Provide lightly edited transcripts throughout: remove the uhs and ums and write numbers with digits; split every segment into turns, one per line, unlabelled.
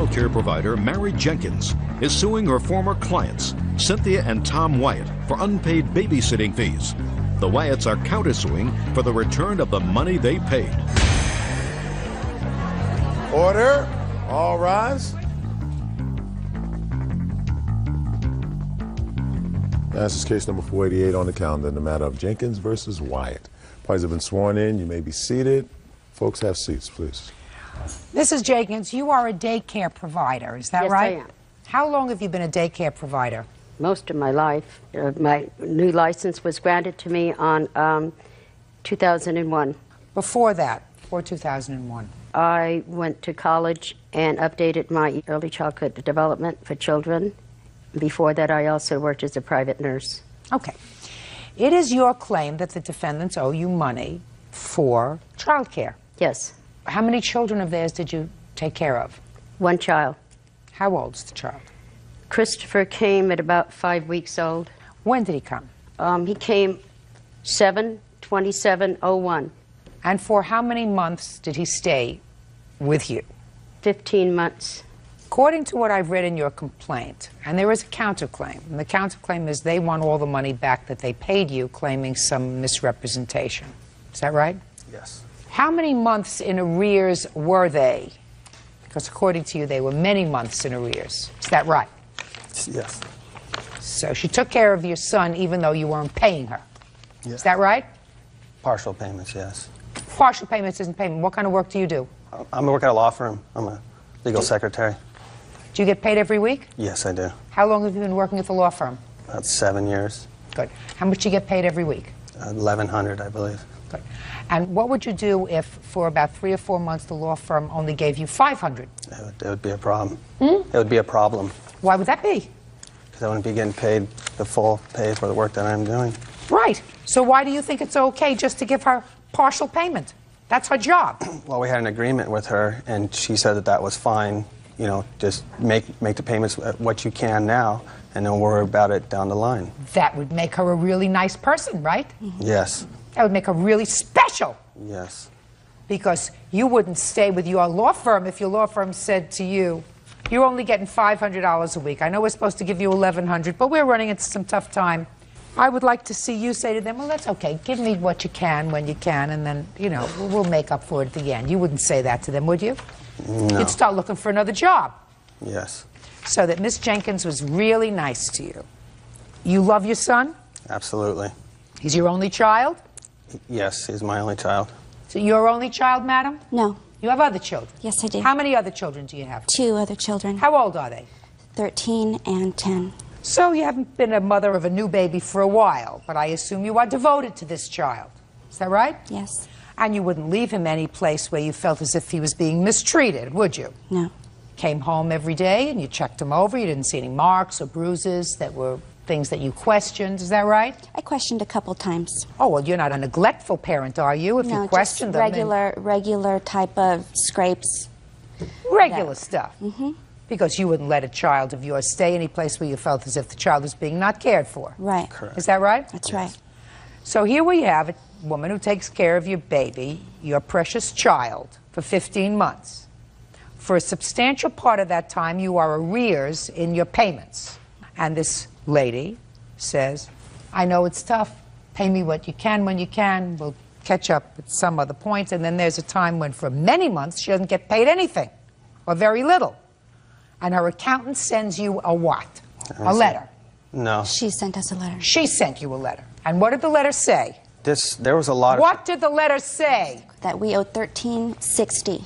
child care provider Mary Jenkins is suing her former clients, Cynthia and Tom Wyatt, for unpaid babysitting fees. The Wyatts are countersuing for the return of the money they paid.
Order. All rise. This is case number 488 on the calendar in the matter of Jenkins versus Wyatt. Parties have been sworn in. You may be seated. Folks, have seats, please.
Mrs. Jenkins, you are a daycare provider, is that right?
Yes, I am.
How long have you been a daycare provider?
Most of my life. My new license was granted to me on 2001.
Before that, before 2001?
I went to college and updated my early childhood development for children. Before that, I also worked as a private nurse.
Okay. It is your claim that the defendants owe you money for child care.
Yes.
How many children of theirs did you take care of?
One child.
How old's the child?
Christopher came at about 5 weeks old.
When did he come?
He came 7/27/01.
And for how many months did he stay with you?
15 months.
According to what I've read in your complaint, and there is a counterclaim, and the counterclaim is they want all the money back that they paid you, claiming some misrepresentation. Is that right?
Yes.
How many months in arrears were they? Because according to you, they were many months in arrears. Is that right?
Yes.
So she took care of your son even though you weren't paying her.
Yes.
Is that right?
Partial payments, yes.
Partial payments isn't payment. What kind of work do you do?
I work at a law firm. I'm a legal secretary.
Do you get paid every week?
Yes, I do.
How long have you been working at the law firm?
About 7 years.
Good. How much do you get paid every week?
$1,100, I believe.
Good. And what would you do if for about 3 or 4 months the law firm only gave you $500?
It would be a problem. It would be a problem.
Why would that be?
Because I wouldn't be getting paid the full pay for the work that I'm doing.
Right. So why do you think it's okay just to give her partial payment? That's her job.
Well, we had an agreement with her, and she said that that was fine. You know, just make the payments what you can now, and don't worry about it down the line.
That would make her a really nice person, right?
Yes.
That would make her really special.
Yes.
Because you wouldn't stay with your law firm if your law firm said to you, you're only getting $500 a week. I know we're supposed to give you $1,100, but we're running into some tough time. I would like to see you say to them, well, that's okay. Give me what you can when you can, and then, you know, we'll make up for it at the end. You wouldn't say that to them, would you?
No.
You'd start looking for another job.
Yes.
So that Miss Jenkins was really nice to you. You love your son?
Absolutely.
He's your only child?
Yes, he's my only child.
So your only child, madam?
No.
You have other children?
Yes, I do.
How many other children do you have?
2 other children.
How old are they?
13 and 10.
So you haven't been a mother of a new baby for a while, but I assume you are devoted to this child. Is that right?
Yes.
And you wouldn't leave him any place where you felt as if he was being mistreated, would you?
No.
Came home every day and you checked him over. You didn't see any marks or bruises that were things that you questioned. Is that right?
I questioned a couple times.
Oh, well, you're not a neglectful parent, are you? If
No,
you questioned
just
them.
regular type of scrapes.
Regular stuff. Mm-hmm. Because you wouldn't let a child of yours stay any place where you felt as if the child was being not cared for.
Right.
Correct.
Is that right?
That's right.
So here we have a woman who takes care of your baby, your precious child, for 15 months. For a substantial part of that time, you are arrears in your payments. And this lady says, I know it's tough. Pay me what you can when you can. We'll catch up at some other point. And then there's a time when for many months she doesn't get paid anything, or very little. And her accountant sends you a what? A letter.
No.
She sent us a letter.
She sent you a letter. And what did the letter say?
There was a lot of...
What did the letter say?
That we owe $13.60.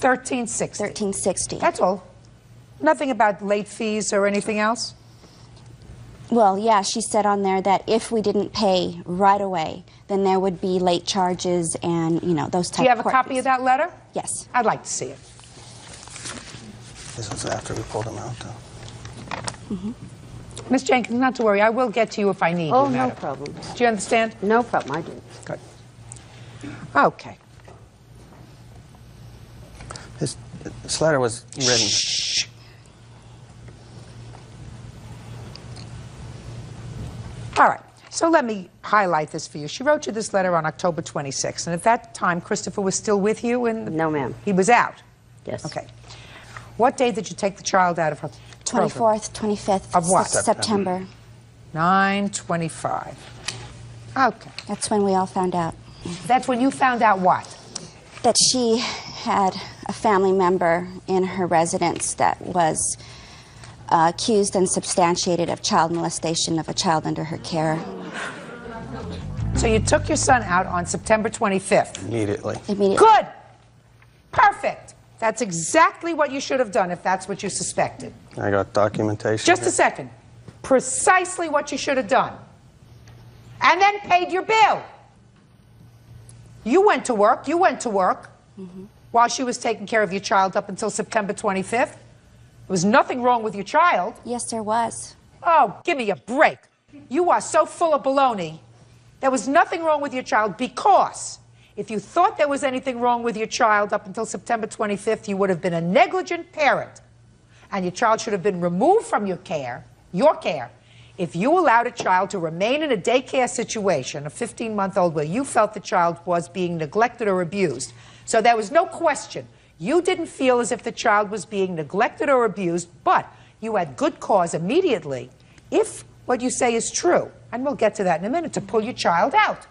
$13.60.
$13.60.
That's all. Nothing about late fees or anything else?
Well, yeah, she said on there that if we didn't pay right away, then there would be late charges and, you know, those type of
Do you have a
court
copy
fees.
of that letter?
Yes.
I'd like to see it.
This was after we pulled him out, though.
Mm-hmm.
Miss Jenkins, not to worry. I will get to you if I need
Oh,
you,
no
madam.
problem.
Do you understand?
No problem, I do.
Good. Okay.
This letter was written...
Shh. All right. So let me highlight this for you. She wrote you this letter on October 26th, and at that time, Christopher was still with you?
No, ma'am.
He was out?
Yes.
Okay. What day did you take the child out of her program?
24th, 25th
Of what?
September.
9/25. Okay.
That's when we all found out.
That's when you found out what?
That she had a family member in her residence that was accused and substantiated of child molestation of a child under her care.
So you took your son out on September 25th.
Immediately.
Good. Perfect. That's exactly what you should have done if that's what you suspected.
I got documentation.
Just
here.
a second. Precisely what you should have done. And then paid your bill. You went to work. While she was taking care of your child up until September 25th. There was nothing wrong with your child.
Yes, there was.
Oh, give me a break. You are so full of baloney. There was nothing wrong with your child because if you thought there was anything wrong with your child up until September 25th, you would have been a negligent parent. And your child should have been removed from your care, if you allowed a child to remain in a daycare situation, a 15-month-old, where you felt the child was being neglected or abused. So there was no question. You didn't feel as if the child was being neglected or abused, but you had good cause immediately, if what you say is true, and we'll get to that in a minute, to pull your child out,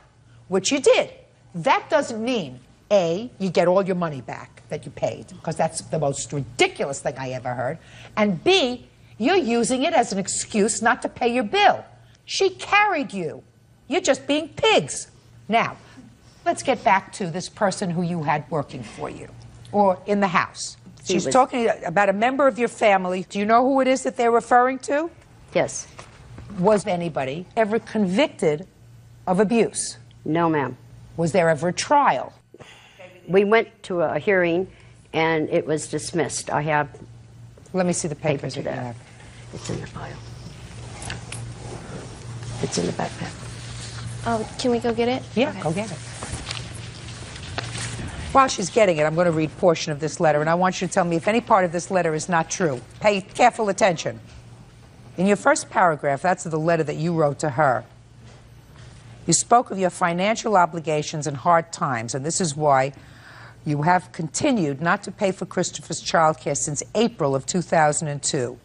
which you did. That doesn't mean, A, you get all your money back that you paid, because that's the most ridiculous thing I ever heard, and B, you're using it as an excuse not to pay your bill. She carried you. You're just being pigs. Now, let's get back to this person who you had working for you, or in the house. She's talking about a member of your family. Do you know who it is that they're referring to?
Yes.
Was anybody ever convicted of abuse?
No, ma'am.
Was there ever a trial?
We went to a hearing, and it was dismissed. I have...
Let me see the papers
to
that you
that.
have.
It's in the file. It's in the backpack.
Oh, can we go get it?
Yeah,
Okay.
go get it. While she's getting it, I'm going to read a portion of this letter, and I want you to tell me if any part of this letter is not true. Pay careful attention. In your first paragraph, that's the letter that you wrote to her. You spoke of your financial obligations and hard times, and this is why you have continued not to pay for Christopher's childcare since April of 2002.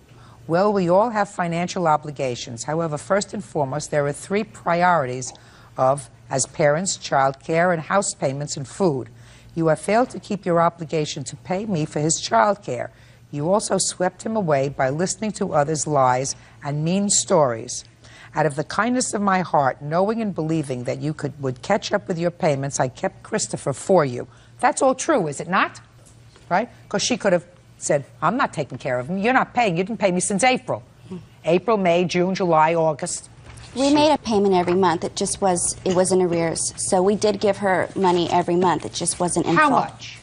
Well, we all have financial obligations. However, first and foremost, there are three priorities of, as parents, childcare and house payments and food. You have failed to keep your obligation to pay me for his childcare. You also swept him away by listening to others' lies and mean stories. Out of the kindness of my heart, knowing and believing that you would catch up with your payments, I kept Christopher for you. That's all true, is it not? Right? Because she could have said, I'm not taking care of him. You're not paying. You didn't pay me since April. April, May, June, July, August.
We made a payment every month. It was in arrears. So we did give her money every month. It just wasn't in full.
How much?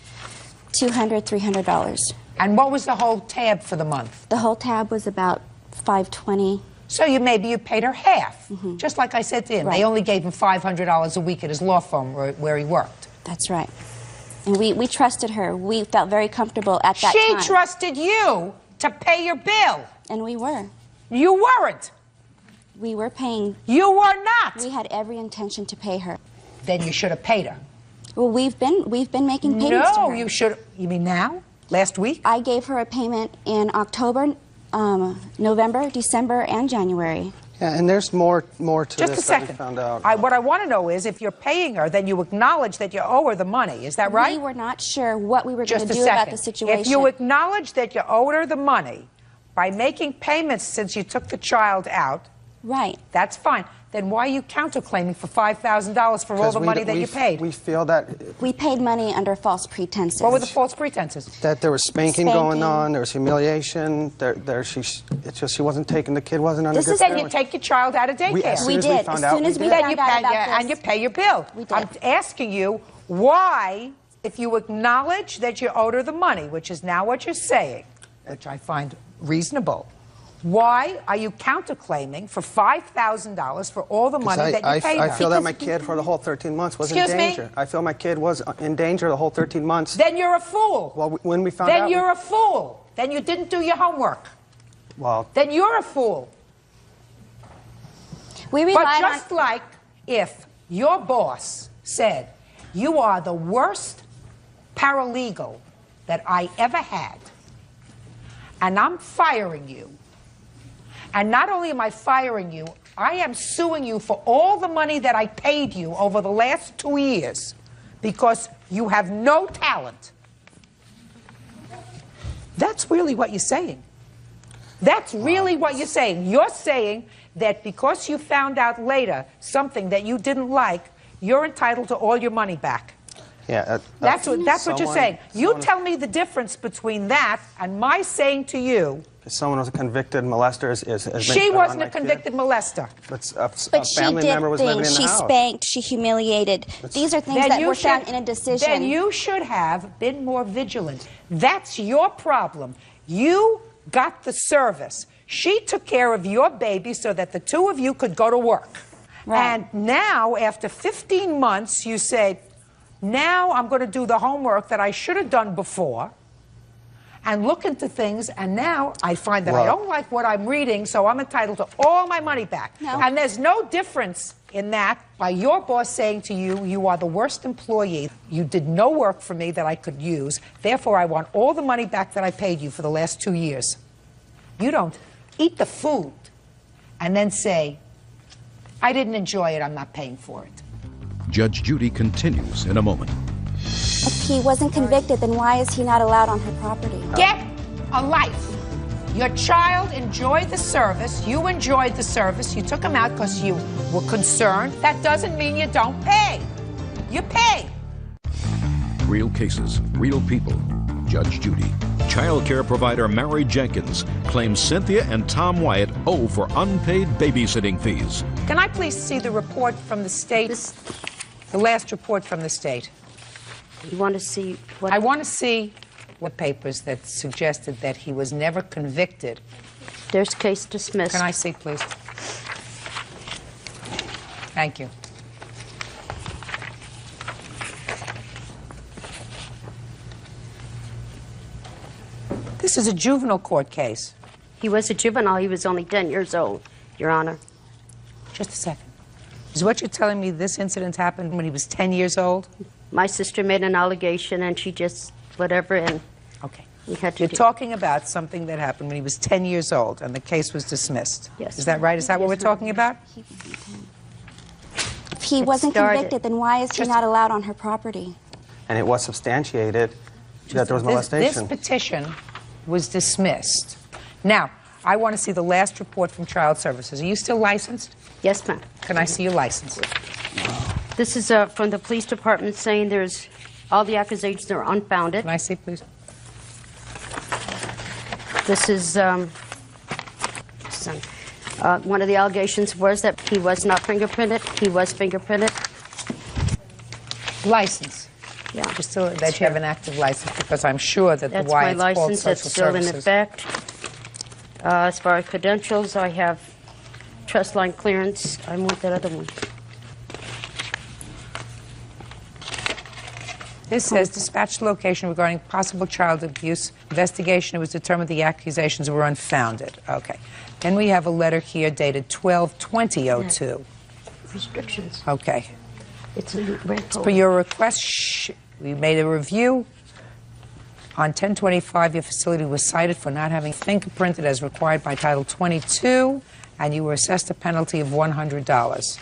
$200, $300.
And what was the whole tab for the month?
The whole tab was about $520.
So maybe you paid her half. Just like I said to him.
Right.
They only gave him $500 a week at his law firm where he worked.
That's right. And we trusted her. We felt very comfortable at that
She
time.
trusted you to pay your bill.
And we were.
You weren't.
We were paying.
You were not.
We had every intention to pay her.
Then you should have paid her.
Well, we've been making payments to her.
No, you should. You mean now? Last week?
I gave her a payment in October, November, December, and January.
Yeah, and there's more to
Just a
this that we
second.
found out.
What I want to know is if you're paying her, then you acknowledge that you owe her the money. Is that right?
We were not sure what we were going
Just
to
a
do
second.
about the situation.
If you acknowledge that you owed her the money by making payments since you took the child out,
right,
that's fine. Then why are you counterclaiming for $5,000 for all the money that you paid?
We feel that...
We paid money under false pretenses.
What were the false pretenses?
That there was spanking going on, there was humiliation, it's just she wasn't taking, the kid wasn't under good
Then you take your child out of daycare.
As soon as we found out, we did.
Then you pay, and you pay your bill.
We did.
I'm asking you why, if you acknowledge that you owed her the money, which is now what you're saying, which I find reasonable, why are you counterclaiming for $5,000 for all the money that you paid her?
I feel that my kid for the whole 13 months was in danger. I feel my kid was in danger the whole 13 months.
Then you're a fool.
Well, when we found out...
Then you're a fool. Then you didn't do your homework.
Well...
Then you're a fool.
We
But
relied
just like if your boss said, you are the worst paralegal that I ever had, and I'm firing you. And not only am I firing you, I am suing you for all the money that I paid you over the last 2 years because you have no talent. That's really what you're saying. That's really what you're saying. You're saying that because you found out later something that you didn't like, you're entitled to all your money back.
Yeah,
that's what you're saying. You tell me the difference between that and my saying to you.
Someone was a convicted molester.
She wasn't a convicted molester.
But she
family
did
member was living in
things.
the
She
house.
spanked. She humiliated. These are things that were found in a decision.
Then you should have been more vigilant. That's your problem. You got the service. She took care of your baby so that the two of you could go to work.
Right.
And now, after 15 months, you say, now I'm going to do the homework that I should have done before and look into things, and now I find that I don't like what I'm reading, so I'm entitled to all my money back.
No.
And there's no difference in that by your boss saying to you, you are the worst employee. You did no work for me that I could use. Therefore, I want all the money back that I paid you for the last 2 years. You don't eat the food and then say, I didn't enjoy it, I'm not paying for it.
Judge Judy continues in a moment.
If he wasn't convicted, then why is he not allowed on her property?
Get a life. Your child enjoyed the service. You enjoyed the service. You took him out because you were concerned. That doesn't mean you don't pay. You pay.
Real cases, real people. Judge Judy. Child care provider Mary Jenkins claims Cynthia and Tom Wyatt owe for unpaid babysitting fees.
Can I please see the report from the state? The last report from the state.
You want to see what?
I want to see what papers that suggested that he was never convicted.
There's case dismissed.
Can I see, please? Thank you. This is a juvenile court case.
He was a juvenile. He was only 10 years old, Your Honor.
Just a second. Is what you're telling me this incident happened when he was 10 years old?
My sister made an allegation, and she just, whatever, and
Okay.
we had to
You're talking about something that happened when he was 10 years old, and the case was dismissed.
Yes.
Is that right? Is that what we're talking about?
If he wasn't convicted, then why is he not allowed on her property?
And it was substantiated that there was molestation.
This petition was dismissed. Now, I want to see the last report from Child Services. Are you still licensed?
Yes, ma'am.
Can I see your license?
This is from the police department saying there's all the accusations are unfounded.
Can I see, please?
This is one of the allegations was that he was not fingerprinted. He was fingerprinted.
License.
Yeah.
Just so that you have an active license, because I'm sure that
That's
the
my
Wyatts called
license.
social
That's still in
services.
effect. As far as credentials, I have trust line clearance. I want that other one.
This says dispatch location regarding possible child abuse investigation. It was determined the accusations were unfounded. Okay. Then we have a letter here dated 12/20/02.
Restrictions.
Okay.
It's in red
For
folder.
your request, we made a review. On 10/25, your facility was cited for not having fingerprinted as required by Title 22, and you were assessed a penalty of $100.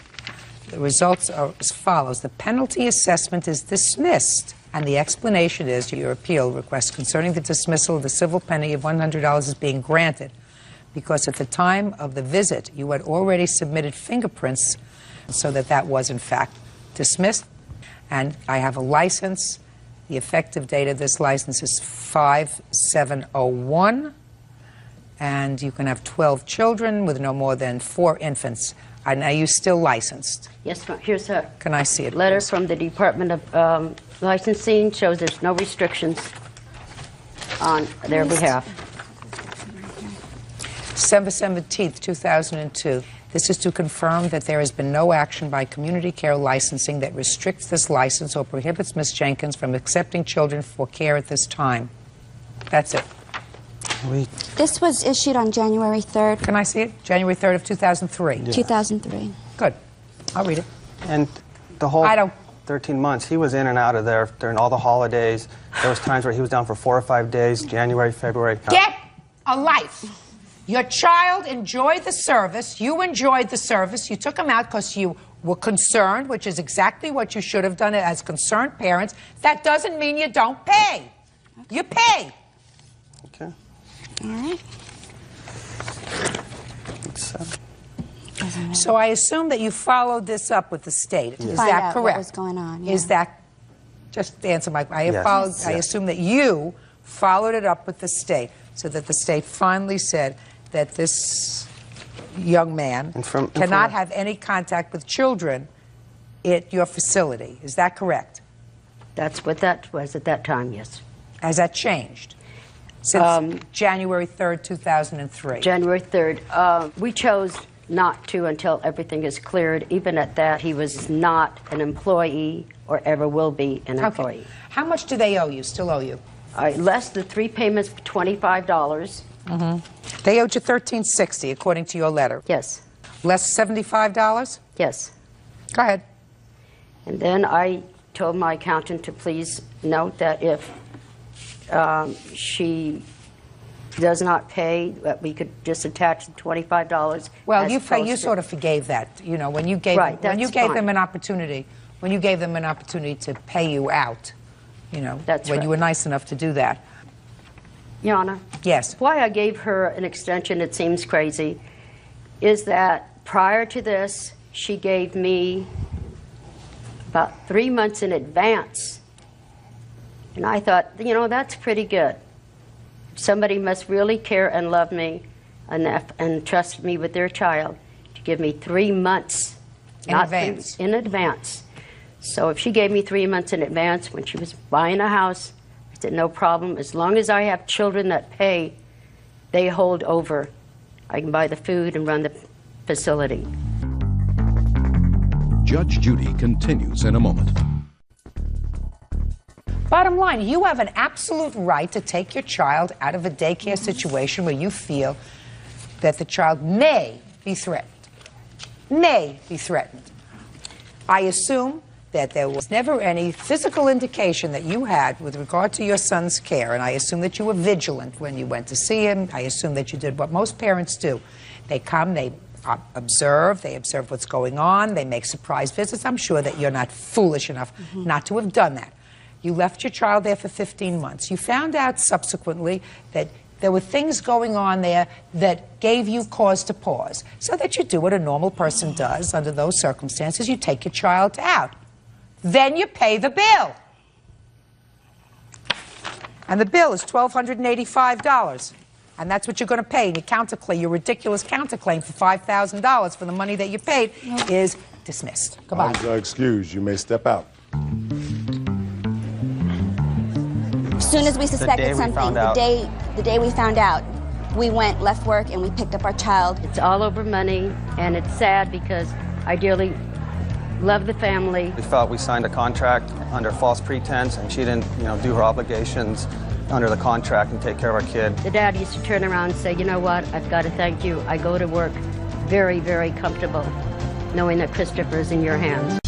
The results are as follows. The penalty assessment is dismissed, and the explanation is your appeal request concerning the dismissal of the civil penalty of $100 is being granted because at the time of the visit, you had already submitted fingerprints so that was, in fact, dismissed. And I have a license. The effective date of this license is 5/7/01, and you can have 12 children with no more than 4 infants. And are you still licensed?
Yes, ma'am. Here's a
Can I see it,
letter
please?
from the Department of Licensing. Shows there's no restrictions on their behalf.
December 17th, 2002. This is to confirm that there has been no action by Community Care Licensing that restricts this license or prohibits Ms. Jenkins from accepting children for care at this time. That's it.
This was issued on January 3rd,
Can I see it? January 3rd of 2003.
2003.
Good. I'll read it.
And the whole
I don't-
13 months, he was in and out of there during all the holidays. There was times where he was down for 4 or 5 days, January, February.
Get a life. Your child enjoyed the service. You enjoyed the service. You took him out because you were concerned, which is exactly what you should have done as concerned parents. That doesn't mean you don't pay. You pay.
Okay.
All right.
So I assume that you followed this up with the state. Is
Find
that
out
correct?
what was going on, yeah.
Is that, just answer my, I
Yes.
assume that you followed it up with the state, so that the state finally said that this young man cannot have any contact with children at your facility. Is that correct?
That's what that was at that time, yes.
Has that changed since January 3rd, 2003?
January 3rd. We chose not to until everything is cleared. Even at that, he was not an employee or ever will be an employee.
How much do they owe you, still owe you?
Less the 3 payments for $25.
They owed you $13.60, according to your letter.
Yes.
Less $75?
Yes.
Go ahead.
And then I told my accountant to please note that if she does not pay, that we could just attach the $25.
Well, you sort of forgave that, you know, when you gave
Right,
when you
that's
gave
fine.
them an opportunity, when you gave them an opportunity to pay you out, you know,
That's
when
right.
you were nice enough to do that.
Your Honor,
Yes.
why I gave her an extension, it seems crazy, is that prior to this, she gave me about 3 months in advance. And I thought, you know, that's pretty good. Somebody must really care and love me enough and trust me with their child to give me 3 months
In advance.
In advance. So if she gave me 3 months in advance when she was buying a house, I said, no problem. As long as I have children that pay, they hold over. I can buy the food and run the facility.
Judge Judy continues in a moment.
Bottom line, you have an absolute right to take your child out of a daycare situation where you feel that the child may be threatened. May be threatened. I assume that there was never any physical indication that you had with regard to your son's care, and I assume that you were vigilant when you went to see him. I assume that you did what most parents do. They come, they observe what's going on, they make surprise visits. I'm sure that you're not foolish enough not to have done that. You left your child there for 15 months. You found out subsequently that there were things going on there that gave you cause to pause, so that you do what a normal person does under those circumstances. You take your child out. Then you pay the bill. And the bill is $1,285. And that's what you're going to pay. And your counterclaim, your ridiculous counterclaim for $5,000 for the money that you paid is dismissed. Goodbye.
Arms are excused. You may step out.
As soon as we suspected something, the day we found out, we left work, and we picked up our child.
It's all over money, and it's sad because I dearly love the family.
We felt we signed a contract under false pretense, and she didn't, you know, do her obligations under the contract and take care of our kid.
The dad used to turn around and say, you know what, I've got to thank you. I go to work very, very comfortable knowing that Christopher is in your hands.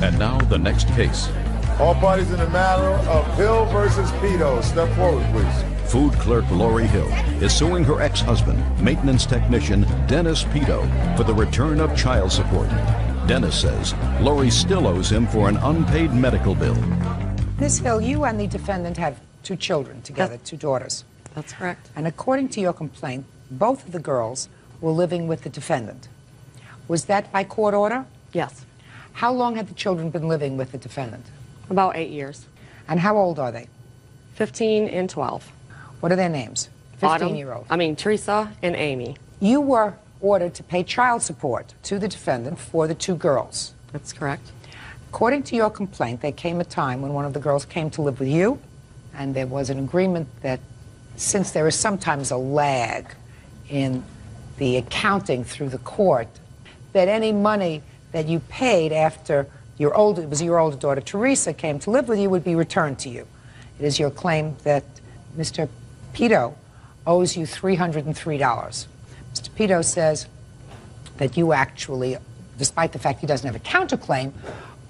And now the next case.
All parties in the matter of Hill versus Pedo. Step forward, please.
Food clerk Lori Hill is suing her ex-husband, maintenance technician Dennis Pedo, for the return of child support. Dennis says Lori still owes him for an unpaid medical bill.
Ms. Hill, you and the defendant have 2 children together, 2 daughters.
That's correct.
And according to your complaint, both of the girls were living with the defendant. Was that by court order?
Yes.
How long had the children been living with the defendant?
About 8 years.
And how old are they?
15 and 12.
What are their names? 15-year-old.
Teresa and Amy.
You were ordered to pay child support to the defendant for the 2 girls.
That's correct.
According to your complaint, there came a time when one of the girls came to live with you, and there was an agreement that since there is sometimes a lag in the accounting through the court, that any money that you paid after your older daughter Teresa came to live with you would be returned to you. It is your claim that Mr. Pedo owes you $303. Mr. Pedo says that you actually, despite the fact he doesn't have a counterclaim,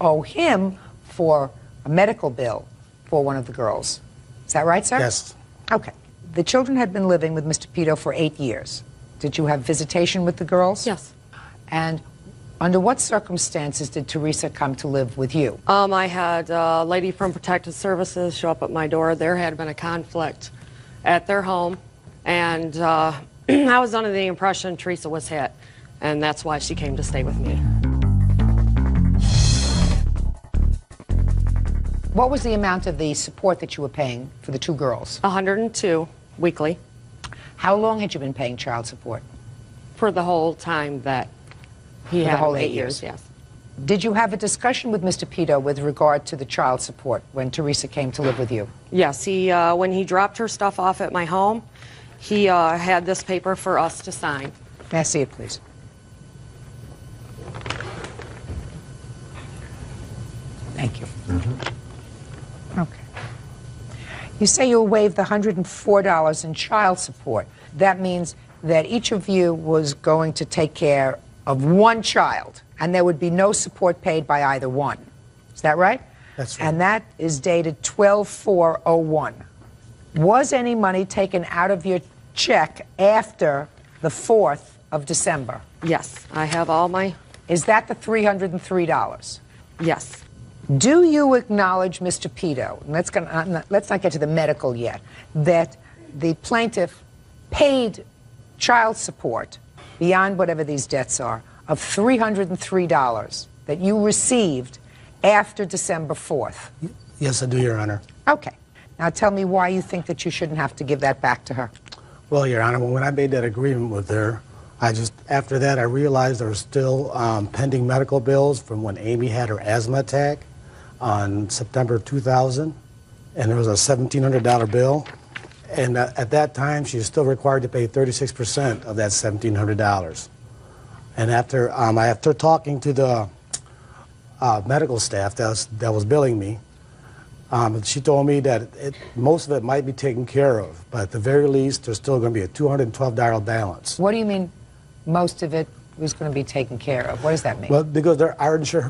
owe him for a medical bill for one of the girls. Is that right, sir?
Yes.
Okay. the children had been living with Mr. Pito for 8 years. Did you have visitation with the girls?
Yes.
And under what circumstances did Teresa come to live with you?
I had a lady from Protective Services show up at my door. There had been a conflict at their home, and I was under the impression Teresa was hit, and that's why she came to stay with me.
What was the amount of the support that you were paying for the 2 girls?
$102 weekly.
How long had you been paying child support?
For the whole time that he had
the whole
him,
8
years,
years?
yes.
Did you have a discussion with Mr. Pito with regard to the child support when Teresa came to live with you?
Yes, when he dropped her stuff off at my home, he had this paper for us to sign.
May I see it, please? Thank you. Okay. You say you'll waive the $104 in child support. That means that each of you was going to take care of 1 child, and there would be no support paid by either one. Is that right?
That's right.
And that is dated 12/4/01. Was any money taken out of your check after the 4th of December?
Yes, I have all my...
Is that the $303?
Yes.
Do you acknowledge, Mr. Pito, and let's not get to the medical yet, that the plaintiff paid child support beyond whatever these debts are of $303 that you received after December 4th?
Yes, I do, Your Honor.
Okay. Now tell me why you think that you shouldn't have to give that back to her.
Well, Your Honor, when I made that agreement with her, after that, I realized there were still pending medical bills from when Amy had her asthma attack on September 2000, and there was a $1,700 bill. And at that time, she was still required to pay 36% of that $1,700. And after talking to the medical staff that was billing me, she told me that most of it might be taken care of, but at the very least, there's still going to be a $212 balance.
What do you mean most of it was going to be taken care of? What does that mean?
Well, because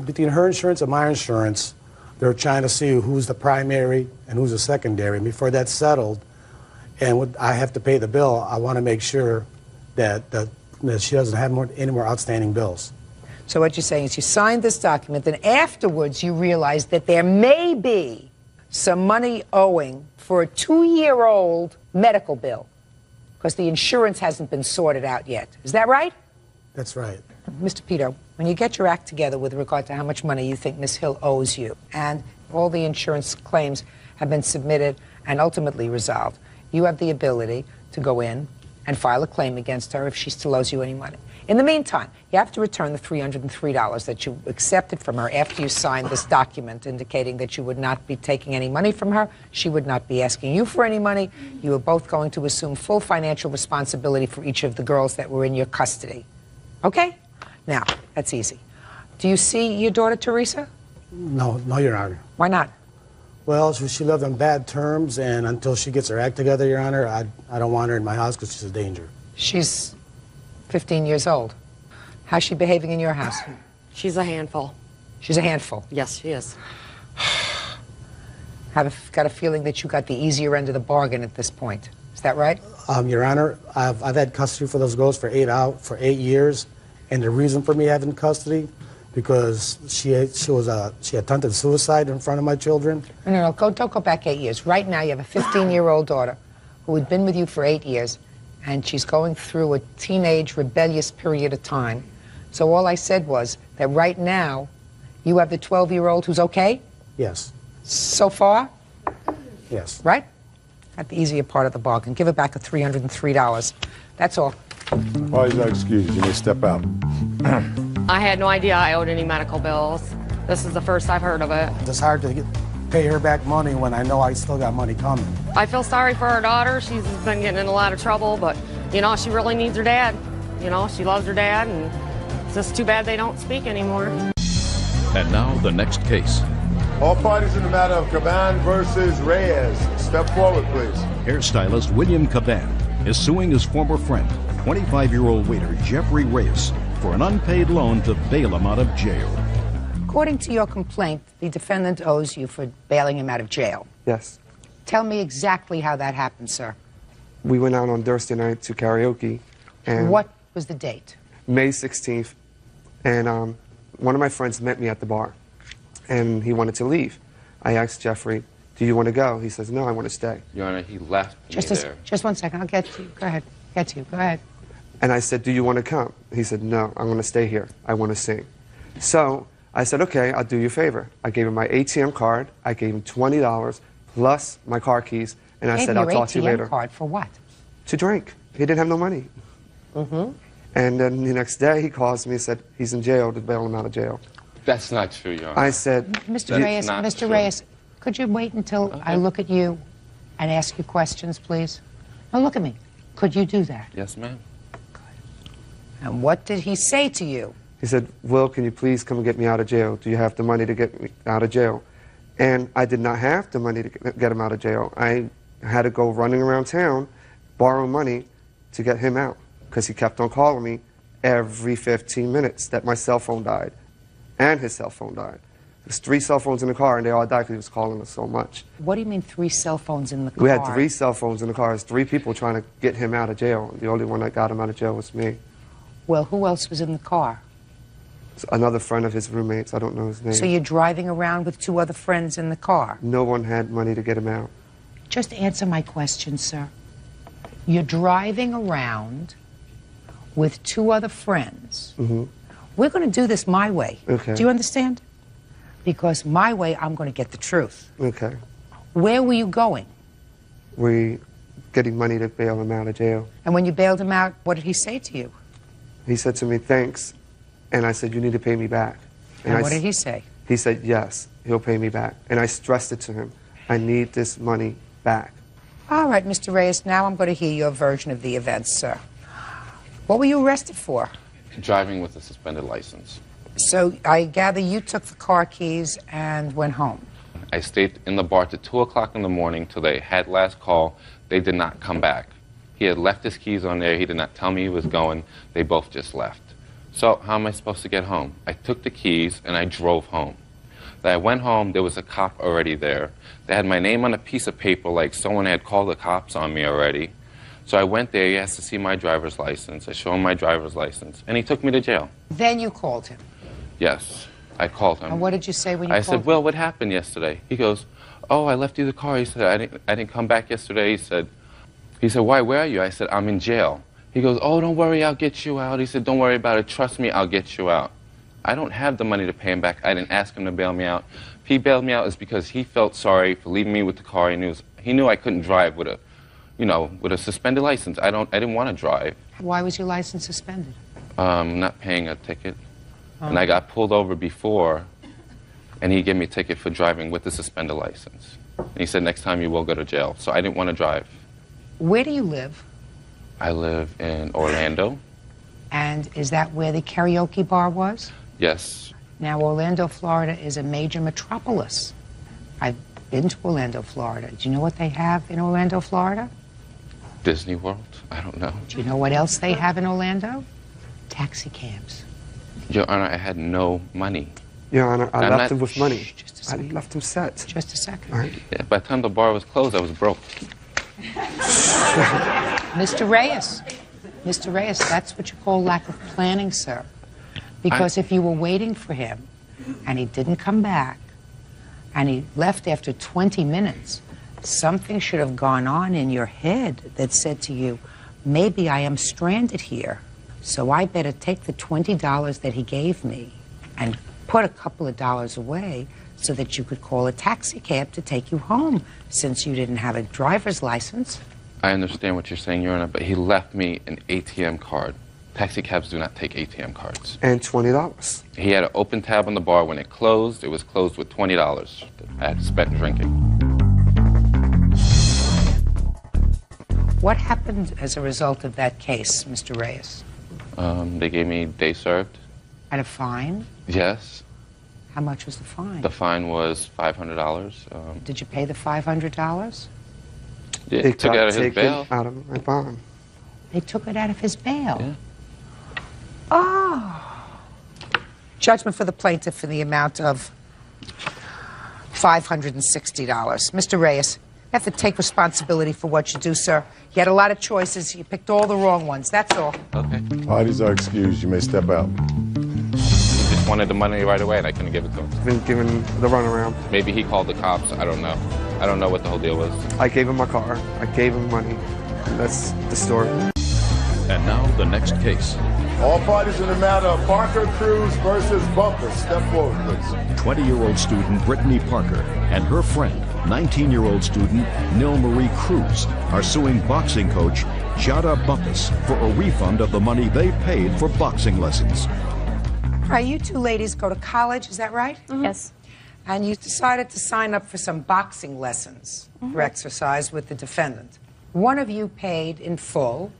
between her insurance and my insurance, they're trying to see who's the primary and who's the secondary. And before that's settled, and when I have to pay the bill, I want to make sure that she doesn't have any more outstanding bills.
So what you're saying is you signed this document, and afterwards you realized that there may be some money owing for a 2-year-old medical bill because the insurance hasn't been sorted out yet. Is that right?
That's right.
Mr. Pito, when you get your act together with regard to how much money you think Ms. Hill owes you, and all the insurance claims have been submitted and ultimately resolved, you have the ability to go in and file a claim against her if she still owes you any money. In the meantime, you have to return the $303 that you accepted from her after you signed this document indicating that you would not be taking any money from her, she would not be asking you for any money. You are both going to assume full financial responsibility for each of the girls that were in your custody. Okay? Now, that's easy. Do you see your daughter, Teresa?
No, Your Honor.
Why not?
Well, she lived on bad terms, and until she gets her act together, Your Honor, I don't want her in my house because she's a danger. She's
15 years old. How's she behaving in your house?
She's a handful.
She's a handful?
Yes, she is.
I've got a feeling that you got the easier end of the bargain at this point. Is that right?
Your Honor, I've had custody for those girls for 8 years, and the reason for me having custody because she attempted suicide in front of my children.
No, don't go back 8 years. Right now, you have a 15-year-old daughter who had been with you for 8 years, and she's going through a teenage rebellious period of time. So all I said was that right now, you have the 12-year-old who's okay?
Yes.
So far?
Yes.
Right? At the easier part of the bargain. Give her back the $303. That's all.
Well, you're not excused. You may step out.
I had no idea I owed any medical bills. This is the first I've heard of it.
It's hard to pay her back money when I know I still got money coming.
I feel sorry for her daughter. She's been getting in a lot of trouble, but, you know, she really needs her dad. You know, she loves her dad, and it's just too bad they don't speak anymore.
And now the next case.
All parties in the matter of Caban versus Reyes. Step forward, please.
Hairstylist William Caban is suing his former friend, 25-year-old waiter Jeffrey Reyes, for an unpaid loan to bail him out of jail.
According to your complaint, the defendant owes you for bailing him out of jail.
Yes.
Tell me exactly how that happened, sir.
We went out on Thursday night to karaoke. And
What was the date?
May 16th. And one of my friends met me at the bar, and he wanted to leave. I asked Jeffrey, do you want to go? He says, no, I want to stay.
Your Honor, he left me there.
Just 1 second. I'll get to you. Go ahead. Get to you. Go ahead.
And I said, do you want to come? He said, no, I'm going to stay here. I want to sing. So I said, okay, I'll do you a favor. I gave him my ATM card. I gave him $20 plus my car keys. And I said, I'll talk to you later.
ATM card for what?
To drink. He didn't have no money.
Mm-hmm.
And then the next day he calls me and said, he's in jail, to bail him out of jail.
That's not true, Your Honor.
I said,
Mr. Reyes, could you wait until I look at you and ask you questions, please? Now look at me. Could you do that?
Yes, ma'am.
And what did he say to you?
He said, Will, can you please come and get me out of jail? Do you have the money to get me out of jail? And I did not have the money to get him out of jail. I had to go running around town, borrow money to get him out, because he kept on calling me every 15 minutes that my cell phone died and his cell phone died. There's 3 cell phones in the car, and they all died because he was calling us so much.
What do you mean 3 cell phones in the car?
We had 3 cell phones in the car. There's 3 people trying to get him out of jail. The only one that got him out of jail was me.
Well, who else was in the car?
It's another friend of his roommates. I don't know his name.
So you're driving around with 2 other friends in the car?
No one had money to get him out.
Just answer my question, sir. You're driving around with 2 other friends.
Mm-hmm.
We're going to do this my way.
Okay.
Do you understand? Because my way, I'm going to get the truth.
Okay.
Where were you going?
We getting money to bail him out of jail.
And when you bailed him out, what did he say to you?
He said to me, thanks. And I said, you need to pay me back.
And what did he say?
He said, yes, he'll pay me back. And I stressed it to him. I need this money back.
All right, Mr. Reyes, now I'm going to hear your version of the events, sir. What were you arrested for?
Driving with a suspended license.
So I gather you took the car keys and went home.
I stayed in the bar till 2 o'clock in the morning till they had last call. They did not come back. He had left his keys on there. He did not tell me he was going. They both just left. So how am I supposed to get home? I took the keys and I drove home. Then I went home. There was a cop already there. They had my name on a piece of paper like someone had called the cops on me already. So I went there. He asked to see my driver's license. I showed him my driver's license, and he took me to jail.
Then you called him.
Yes, I called him.
And what did you say when you called him?
I said, well, what happened yesterday? He goes, oh, I left you the car. He said, I didn't come back yesterday. He said, why, where are you? I said, I'm in jail. He goes, oh, don't worry, I'll get you out. He said, don't worry about it. Trust me, I'll get you out. I don't have the money to pay him back. I didn't ask him to bail me out. If he bailed me out, it's because he felt sorry for leaving me with the car. He knew I couldn't drive with a suspended license. I didn't want to drive.
Why was your license suspended?
Not paying a ticket. And I got pulled over before, and he gave me a ticket for driving with a suspended license. And he said, next time you will go to jail. So I didn't want to drive.
Where do you live?
I live in Orlando.
And is that where the karaoke bar was?
Yes.
Now, Orlando, Florida is a major metropolis. I've been to Orlando, Florida. Do you know what they have in Orlando, Florida?
Disney World? I don't know.
Do you know what else they have in Orlando? Taxi cabs.
Your Honor, I had no money.
Your Honor, I left him with money.
Just a second.
I left him set.
Just a second.
All right.
Yeah, by the time the bar was closed, I was broke.
Mr. Reyes, that's what you call lack of planning, sir. Because if you were waiting for him and he didn't come back and he left after 20 minutes, something should have gone on in your head that said to you, maybe I am stranded here, so I better take the $20 that he gave me and put a couple of dollars away so that you could call a taxi cab to take you home, since you didn't have a driver's license.
I understand what you're saying, Your Honor, but he left me an ATM card. Taxi cabs do not take ATM cards.
And $20.
He had an open tab on the bar. When it closed, it was closed with $20 I had spent drinking.
What happened as a result of that case, Mr. Reyes?
They gave me day served.
And a fine?
Yes.
How much was the fine?
The fine was $500.
Did you pay the $500?
Yeah, they took it out of his bail.
Out of my bond.
They took it out of his bail?
Yeah.
Oh. Judgment for the plaintiff in the amount of $560. Mr. Reyes, have to take responsibility for what you do, sir. You had a lot of choices. You picked all the wrong ones. That's all.
Okay.
Parties are excused. You may step out.
He just wanted the money right away, and I couldn't give it to him.
Been given the runaround.
Maybe he called the cops. I don't know. I don't know what the whole deal was.
I gave him my car. I gave him money. And that's the story.
And now the next case.
All parties in the matter of Parker Cruz versus Bumpus. Step forward, please.
20-year-old student Brittany Parker and her friend, 19-year-old student Nil Marie Cruz, are suing boxing coach Jada Bumpus for a refund of the money they paid for boxing lessons.
All right, you two ladies go to college, is that right?
Yes.
And you decided to sign up for some boxing lessons for exercise with the defendant. One of you paid in full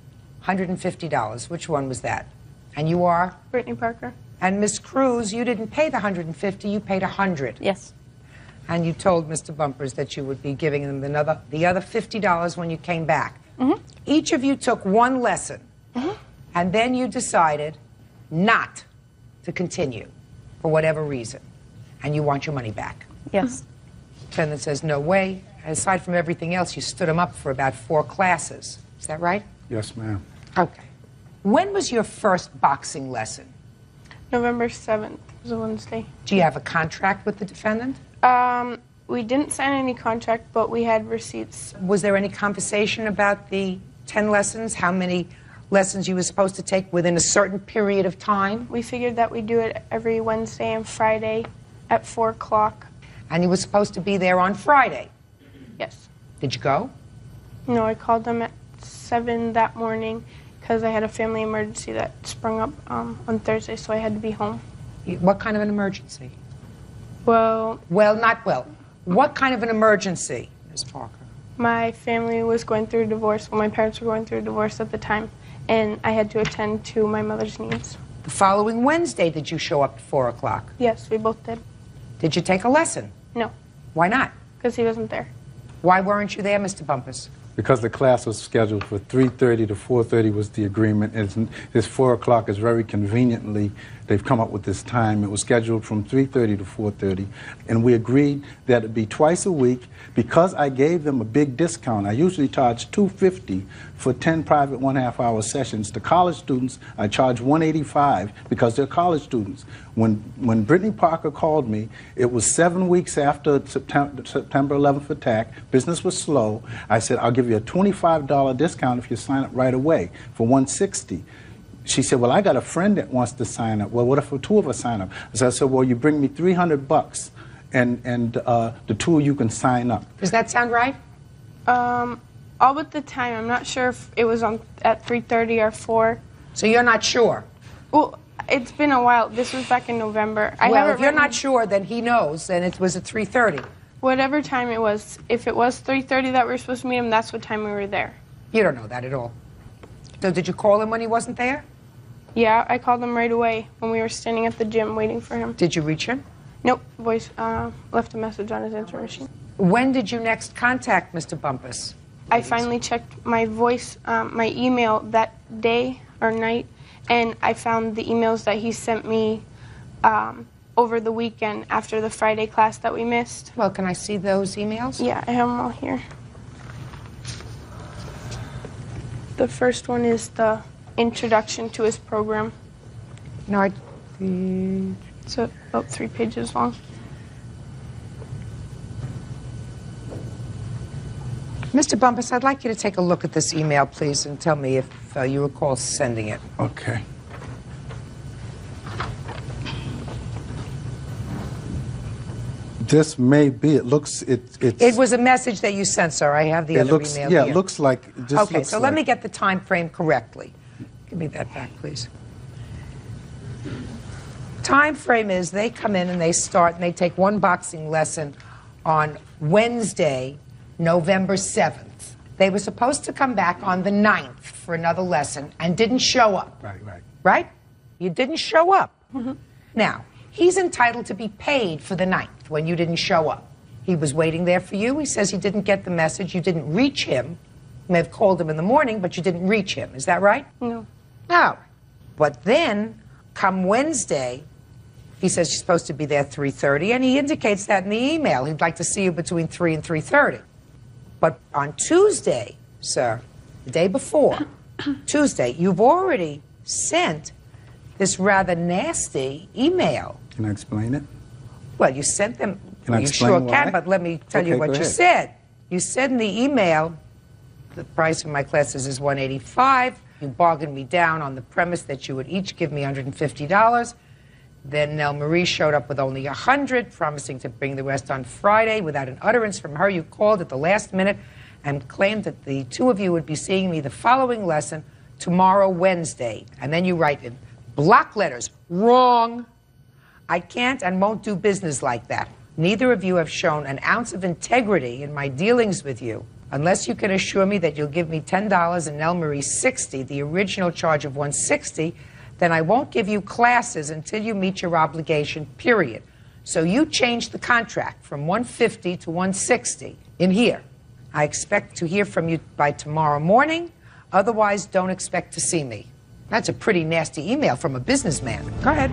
$150. Which one was that? And you are?
Brittany Parker.
And Miss Cruz, you didn't pay the $150, you paid $100.
Yes.
And you told Mr. Bumpers that you would be giving him the other $50 when you came back. Each of you took one lesson, and then you decided not to continue for whatever reason, and you want your money back.
Yes.
Defendant says, no way. Aside from everything else, you stood him up for about 4 classes. Is that right?
Yes, ma'am.
Okay. When was your first boxing lesson?
November 7th was a Wednesday.
Do you have a contract with the defendant?
We didn't sign any contract, but we had receipts.
Was there any conversation about the 10 lessons? How many lessons you were supposed to take within a certain period of time?
We figured that we'd do it every Wednesday and Friday at 4 o'clock.
And you were supposed to be there on Friday?
Yes.
Did you go?
No, I called them at 7 that morning because I had a family emergency that sprung up on Thursday, so I had to be home.
What kind of an emergency?
Well,
not well. What kind of an emergency, Ms. Parker?
my family was going through a divorce. Well, my parents were going through a divorce at the time, and I had to attend to my mother's needs.
The following Wednesday, did you show up at 4 o'clock?
Yes, we both did.
Did you take a lesson?
No,
Why not?
because he wasn't there.
Why weren't you there, Mr. Bumpus?
Because the class was scheduled for 3:30 to 4:30 was the agreement. This 4 o'clock is very conveniently, they've come up with this time. It was scheduled from 3:30 to 4:30, and we agreed that it'd be twice a week. Because I gave them a big discount, I usually charge $250 for 10 private 1/2-hour sessions. To college students, I charge $185 because they're college students. When Brittany Parker called me, it was 7 weeks after September 11th attack. Business was slow. I said, I'll give you a $25 discount if you sign up right away for $160. She said, well, I got a friend that wants to sign up. Well, what if the two of us sign up? So I said, well, you bring me $300 and the two of you can sign up.
Does that sound right?
All but the time. I'm not sure if it was at 3:30 or 4.
So you're not sure?
Well, it's been a while. This was back in November.
Well, if you're not sure, then he knows, and it was at 3:30.
Whatever time it was, if it was 3:30 that we were supposed to meet him, that's what time we were there.
You don't know that at all. So did you call him when he wasn't there?
Yeah, I called him right away when we were standing at the gym waiting for him.
Did you reach him?
Nope. Voice left a message on his answering machine.
When did you next contact Mr. Bumpus?
I finally checked my my email that day or night, and I found the emails that he sent me over the weekend after the Friday class that we missed.
Well, can I see those emails?
Yeah, I have them all here. The first one is the introduction to his program.
No,
It's about 3 pages long.
Mr. Bumpus, I'd like you to take a look at this email, please, and tell me if you recall sending it.
Okay. This may be. It looks.
It was a message that you sent, sir. I have the other email here.
Yeah, it looks like.
Okay, so let me get the time frame correctly. Give me that back, please. Time frame is they come in and they start and they take one boxing lesson on Wednesday, November 7th. They were supposed to come back on the 9th for another lesson and didn't show up.
Right.
Right? You didn't show up. Now, he's entitled to be paid for the 9th when you didn't show up. He was waiting there for you. He says he didn't get the message. You didn't reach him. You may have called him in the morning, but you didn't reach him. Is that right?
No.
No. But then, come Wednesday, he says you're supposed to be there at 3:30, and he indicates that in the email. He'd like to see you between 3 and 3:30. But on Tuesday, sir, the day before, Tuesday, you've already sent this rather nasty email.
Can I explain it?
Well, you sent them.
Can I
you
explain
sure
why?
can, but let me tell you
Okay,
what
go
you
ahead.
said. You said in the email, the price of my classes is $185. You bargained me down on the premise that you would each give me $150. Then Nell Marie showed up with only $100, promising to bring the rest on Friday. Without an utterance from her, you called at the last minute and claimed that the two of you would be seeing me the following lesson tomorrow, Wednesday. And then you write in block letters, wrong. I can't and won't do business like that. Neither of you have shown an ounce of integrity in my dealings with you. Unless you can assure me that you'll give me $10 and Nell Marie $60, the original charge of $160, then I won't give you classes until you meet your obligation, period. So you changed the contract from $150 to $160 in here. I expect to hear from you by tomorrow morning. Otherwise, don't expect to see me. That's a pretty nasty email from a businessman. Go ahead.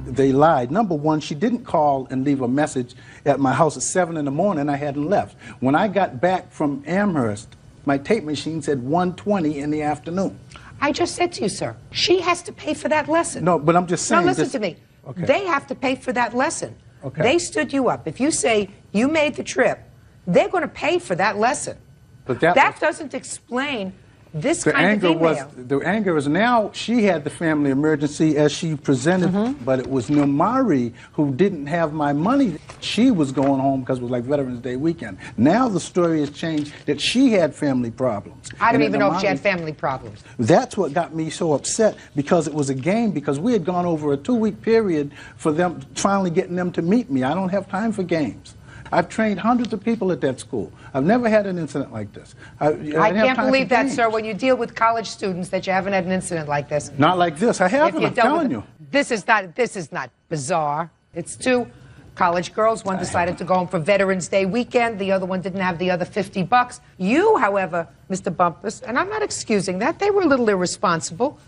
They lied. Number one, she didn't call and leave a message at my house at 7 in the morning. I hadn't left. When I got back from Amherst, my tape machine said 1:20 in the afternoon.
I just said to you, sir, she has to pay for that lesson.
No, but I'm just saying.
Now listen to me.
Okay.
They have to pay for that lesson.
Okay.
They stood you up. If you say you made the trip, they're going to pay for that lesson.
But
that doesn't explain this kind of email.
The anger is now she had the family emergency as she presented, but it was Nomari who didn't have my money. She was going home because it was like Veterans Day weekend. Now the story has changed that she had family problems.
I don't
And
even know if she
Nomari-
had family problems.
That's what got me so upset, because it was a game, because we had gone over a 2-week period for them, finally getting them to meet me. I don't have time for games. I've trained hundreds of people at that school. I've never had an incident like this. I
can't believe that, sir, when you deal with college students, that you haven't had an incident like this.
Not like this. I haven't, I'm telling you.
This is not bizarre. It's two college girls. One decided to go home for Veterans Day weekend. The other one didn't have the other $50. You, however, Mr. Bumpus, and I'm not excusing that, they were a little irresponsible,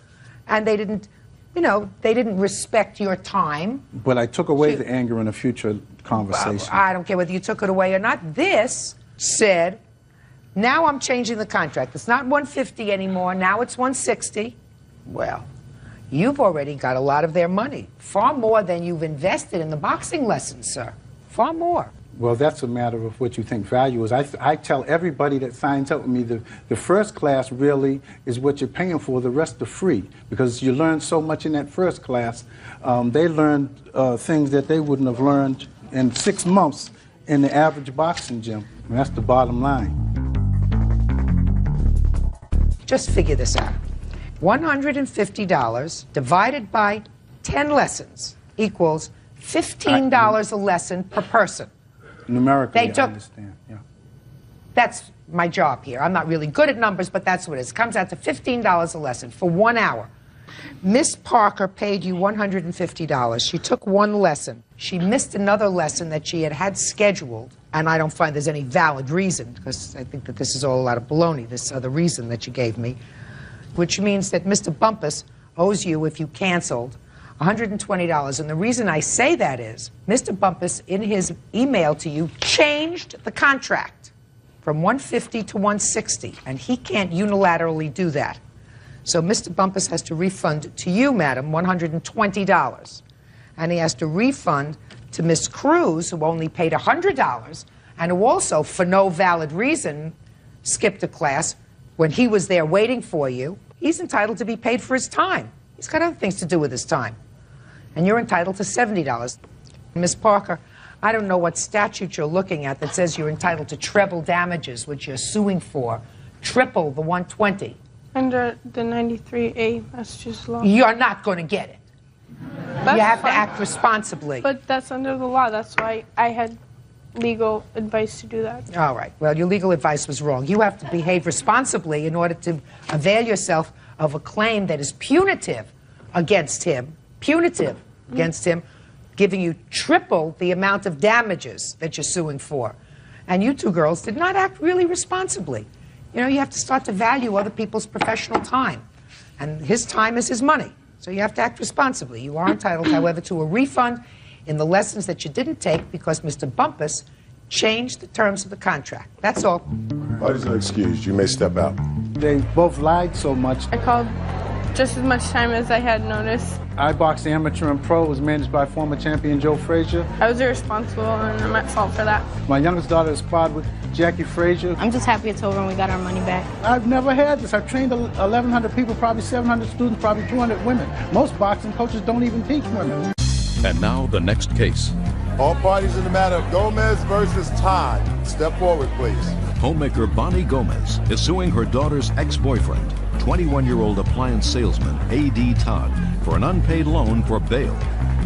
and they didn't, they didn't respect your time.
But I took away the anger in a future conversation.
I don't care whether you took it away or not. This said, now I'm changing the contract. It's not $150 anymore. Now it's $160. Well, you've already got a lot of their money. Far more than you've invested in the boxing lessons, sir. Far more.
Well, that's a matter of what you think value is. I tell everybody that signs up with me, the first class really is what you're paying for. The rest are free, because you learn so much in that first class. They learned things that they wouldn't have learned in 6 months in the average boxing gym. And that's the bottom line.
Just figure this out. $150 divided by 10 lessons equals $15 a lesson per person.
Numerically,
They took-
I understand. Yeah.
That's my job here. I'm not really good at numbers, but that's what it is. It comes out to $15 a lesson for 1 hour. Miss Parker paid you $150. She took one lesson. She missed another lesson that she had scheduled, and I don't find there's any valid reason, because I think that this is all a lot of baloney, this other reason that you gave me, which means that Mr. Bumpus owes you, if you canceled, $120. And the reason I say that is Mr. Bumpus, in his email to you, changed the contract from $150 to $160, and he can't unilaterally do that. So Mr. Bumpus has to refund to you, madam, $120. And he has to refund to Miss Cruz, who only paid $100, and who also, for no valid reason, skipped a class when he was there waiting for you. He's entitled to be paid for his time. He's got other things to do with his time. And you're entitled to $70. Miss Parker, I don't know what statute you're looking at that says you're entitled to treble damages, which you're suing for. Triple the $120.
Under the 93A Massachusetts law.
You're not going to get it.
That's
you have
fine.
to act responsibly.
But that's under the law. That's why I had legal advice to do that.
All right. Well, your legal advice was wrong. You have to behave responsibly in order to avail yourself of a claim that is punitive against him, against him, giving you triple the amount of damages that you're suing for. And you two girls did not act really responsibly. You know, you have to start to value other people's professional time. And his time is his money. So you have to act responsibly. You are entitled, however, to a refund in the lessons that you didn't take because Mr. Bumpus Change the terms of the contract. That's all.
Parties are excused. You may step out.
They both lied so much.
I called just as much time as I had noticed.
I boxed amateur and pro, was managed by former champion Joe Frazier.
I was irresponsible and I'm at fault for that.
My youngest daughter is squad with Jackie Frazier.
I'm just happy it's over and we got our money back.
I've never had this. I've trained 1,100 people, probably 700 students, probably 200 women. Most boxing coaches don't even teach women.
And now the next case.
All parties in the matter of Gomez versus Todd. Step forward, please.
Homemaker Bonnie Gomez is suing her daughter's ex-boyfriend, 21-year-old appliance salesman A.D. Todd, for an unpaid loan for bail.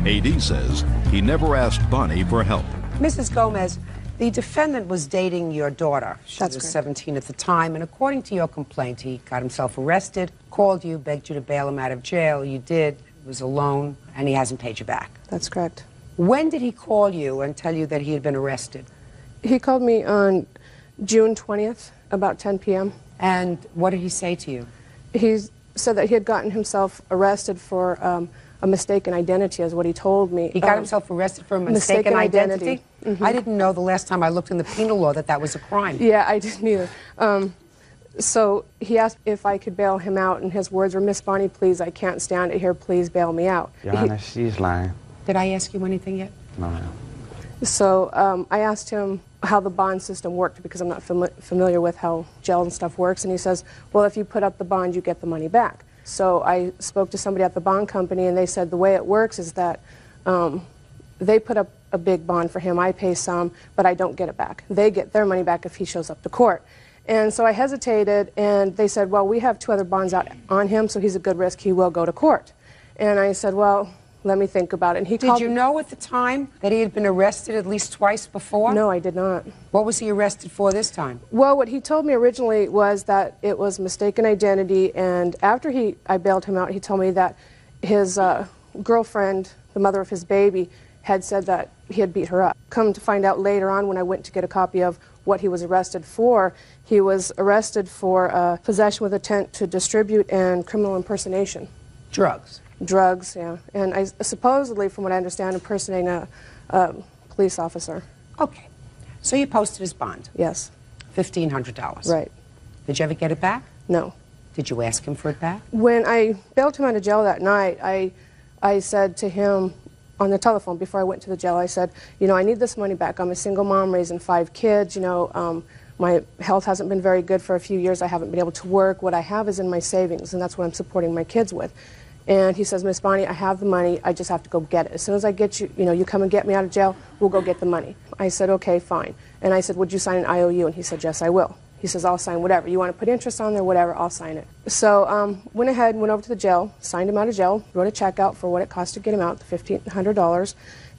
A.D. says he never asked Bonnie for help.
Mrs. Gomez, the defendant was dating your daughter. She was 17 at the time, and according to your complaint, he got himself arrested, called you, begged you to bail him out of jail. You did. It was a loan, and he hasn't paid you back.
That's correct.
When did he call you and tell you that he had been arrested?
He called me on June 20th, about 10 p.m.
And what did he say to you?
He said that he had gotten himself arrested for a mistaken identity, is what he told me.
He got himself arrested for a mistaken identity?
Mm-hmm.
I didn't know the last time I looked in the penal law that that was a crime.
Yeah, I didn't either. So he asked if I could bail him out, and his words were, "Miss Bonnie, please, I can't stand it here. Please bail me out."
Your Honor, she's lying.
Did I ask you anything yet?
No, ma'am.
So I asked him how the bond system worked, because I'm not familiar with how jail and stuff works, and he says, well, if you put up the bond, you get the money back. So I spoke to somebody at the bond company, and they said the way it works is that they put up a big bond for him, I pay some, but I don't get it back. They get their money back if he shows up to court. And so I hesitated, and they said, well, we have 2 other bonds out on him, so he's a good risk, he will go to court. And I said, well, let me think about it. And he
Did you know at the time that he had been arrested at least twice before?
No, I did not.
What was he arrested for this time?
Well, what he told me originally was that it was mistaken identity, and after I bailed him out, he told me that his girlfriend, the mother of his baby, had said that he had beat her up. Come to find out later on, when I went to get a copy of what he was arrested for, he was arrested for possession with intent to distribute and criminal impersonation.
Drugs?
Drugs, yeah. And I supposedly, from what I understand, impersonating a police officer.
Okay. So you posted his bond?
Yes.
$1,500?
Right.
Did you ever get it back?
No.
Did you ask him for it back?
When I bailed him out of jail that night, I said to him on the telephone before I went to the jail, I said, you know, I need this money back. I'm a single mom raising 5 kids, you know, my health hasn't been very good for a few years. I haven't been able to work. What I have is in my savings, and that's what I'm supporting my kids with. And he says, Miss Bonnie, I have the money, I just have to go get it. As soon as I get you, you know, you come and get me out of jail, we'll go get the money. I said, okay, fine. And I said, would you sign an IOU? And he said, yes, I will. He says, I'll sign whatever. You want to put interest on there, whatever, I'll sign it. So went ahead, went over to the jail, signed him out of jail, wrote a check out for what it cost to get him out, the $1,500.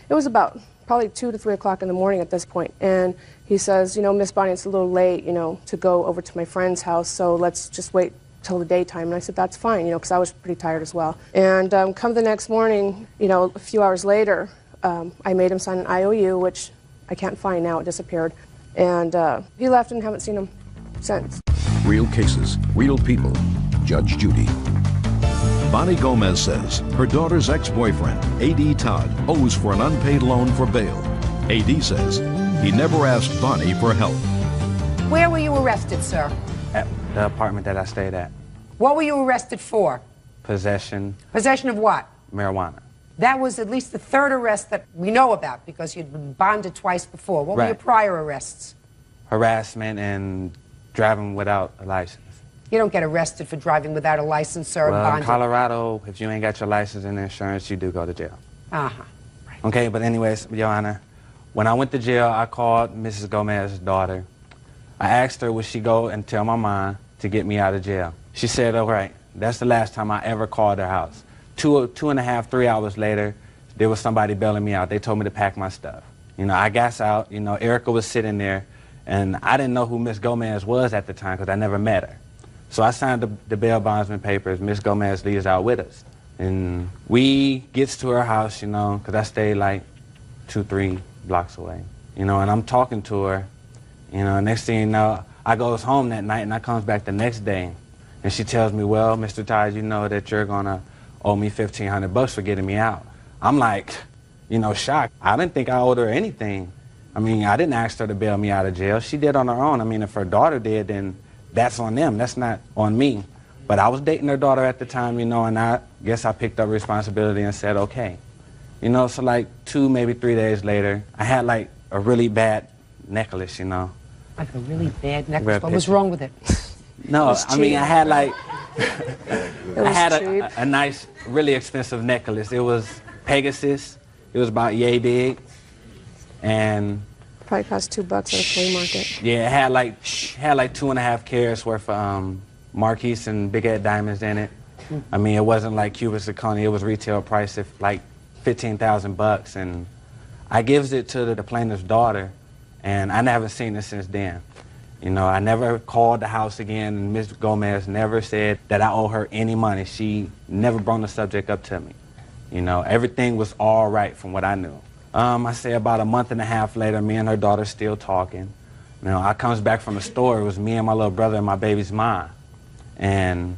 It was about probably 2 to 3 o'clock in the morning at this point. And he says, you know, Miss Bonnie, it's a little late, you know, to go over to my friend's house, so let's just wait till the daytime. And I said, that's fine, you know, because I was pretty tired as well. And come the next morning, you know, a few hours later, I made him sign an IOU, which I can't find now, it disappeared. And he left and haven't seen him since.
Real cases, real people. Judge Judy. Bonnie Gomez says her daughter's ex-boyfriend, A.D. Todd, owes for an unpaid loan for bail. A.D. says he never asked Bonnie for help.
Where were you arrested, sir?
At the apartment that I stayed at.
What were you arrested for?
Possession.
Possession of what?
Marijuana.
That was at least the 3rd arrest that we know about, because you'd been bonded twice before. What were your prior arrests?
Harassment and driving without a license.
You don't get arrested for driving without a license, sir.
Well,
bonded.
in Colorado, if you ain't got your license and insurance, you do go to jail.
Uh-huh.
Right. Okay, but anyways, Your Honor, when I went to jail, I called Mrs. Gomez's daughter. I asked her, would she go and tell my mom to get me out of jail? She said, all right. That's the last time I ever called her house. 2.5, 3 hours later, there was somebody bailing me out. They told me to pack my stuff. You know, I got out. You know, Erica was sitting there, and I didn't know who Miss Gomez was at the time because I never met her. So I signed the bail bondsman papers. Miss Gomez leaves out with us. And we gets to her house, you know, because I stayed like 2-3 blocks away. You know, and I'm talking to her. You know, next thing you know, I goes home that night, and I comes back the next day. And she tells me, well, Mr. Todd, you know that you're going to owe me $1,500 for getting me out. I'm like, you know, shocked. I didn't think I owed her anything. I mean, I didn't ask her to bail me out of jail. She did on her own. I mean, if her daughter did, then that's on them. That's not on me. But I was dating her daughter at the time, you know, and I guess I picked up responsibility and said, okay. You know, so like 2, maybe 3 days later, I had like a really bad necklace, you know.
Like a really bad necklace? What was wrong with it?
No, I mean, I had like,
I
had a nice, really expensive necklace. It was Pegasus. It was about yay big. And
Probably cost $2 at a flea market.
yeah, it had like 2.5 carats worth of Marquise and Big Ed diamonds in it. I mean, it wasn't like Cuban zirconia. It was retail price of like $15,000, and I gives it to the plaintiff's daughter, and I never seen it since then. You know, I never called the house again, and Ms. Gomez never said that I owe her any money. She never brought the subject up to me. You know, everything was all right from what I knew. I say about a month and a half later, me and her daughter still talking. You know, I comes back from the store. It was me and my little brother and my baby's mom. And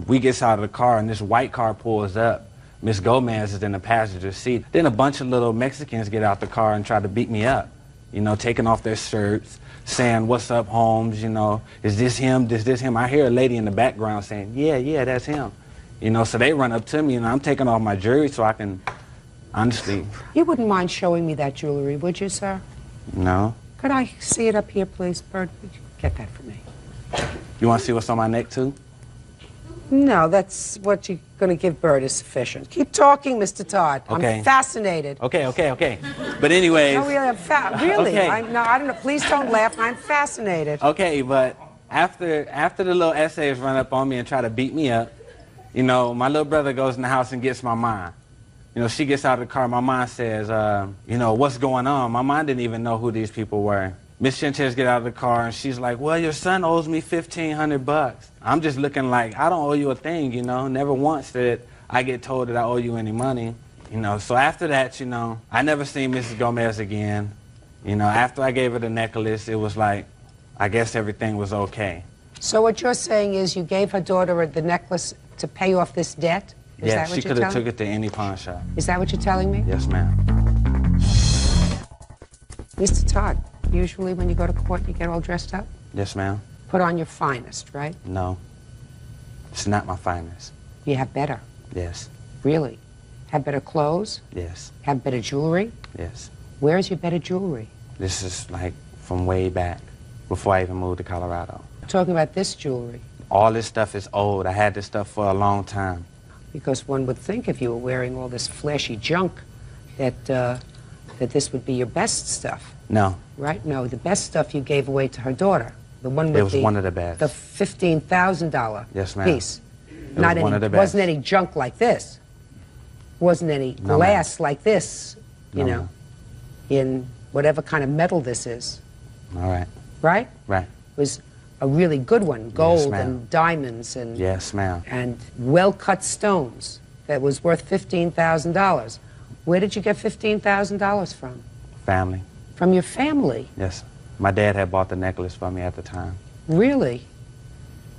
we gets out of the car, and this white car pulls up. Miss Gomez is in the passenger seat. Then a bunch of little Mexicans get out the car and try to beat me up. You know, taking off their shirts, saying, "What's up, Holmes? You know, is this him? Is this him?" I hear a lady in the background saying, yeah, that's him. You know, so they run up to me, and I'm taking off my jewelry so I can, honestly.
You wouldn't mind showing me that jewelry, would you, sir?
No.
Could I see it up here, please, Bird? Would you get that for me?
You want to see what's on my neck, too?
No, that's what you're going to give Bird is sufficient. Keep talking, Mr. Todd.
Okay.
I'm fascinated.
Okay. But anyways.
No, really, really.
Okay.
No, I don't know. Please don't laugh. I'm fascinated.
Okay, but after the little essays run up on me and try to beat me up, you know, my little brother goes in the house and gets my mom. You know, she gets out of the car. My mom says, you know, what's going on? My mom didn't even know who these people were. Miss Sanchez get out of the car, and she's like, well, your son owes me $1,500. I'm just looking like, I don't owe you a thing, you know. Never once did I get told that I owe you any money. You know, so after that, you know, I never seen Mrs. Gomez again. You know, after I gave her the necklace, it was like, I guess everything was okay.
So what you're saying is you gave her daughter the necklace to pay off this debt? Is
Yeah,
that what
she
you're
could have
telling
took it to any pawn shop.
Is that what you're telling me?
Yes, ma'am.
Mr. Todd, usually when you go to court, you get all dressed up?
Yes, ma'am.
Put on your finest, right?
No. It's not my finest.
You have better.
Yes.
Really? Have better clothes?
Yes.
Have better jewelry?
Yes.
Where's your better jewelry?
This is like from way back, before I even moved to Colorado.
I'm talking about this jewelry.
All this stuff is old. I had this stuff for a long time.
Because one would think if you were wearing all this flashy junk that, that this would be your best stuff.
No.
Right? No, the best stuff you gave away to her daughter. The one with
It was one of the best.
The $15,000
Yes, ma'am.
piece.
It was one of the best.
Wasn't any junk like this. Wasn't any
No,
glass like this, you
No,
know,
ma'am.
in whatever kind of metal this is.
All right.
Right?
Right.
It was a really good one. Gold
ma'am.
and diamonds and
Yes, ma'am.
and well-cut stones that was worth $15,000. Where did you get $15,000 from?
Family.
From your family?
Yes. My dad had bought the necklace for me at the time.
Really?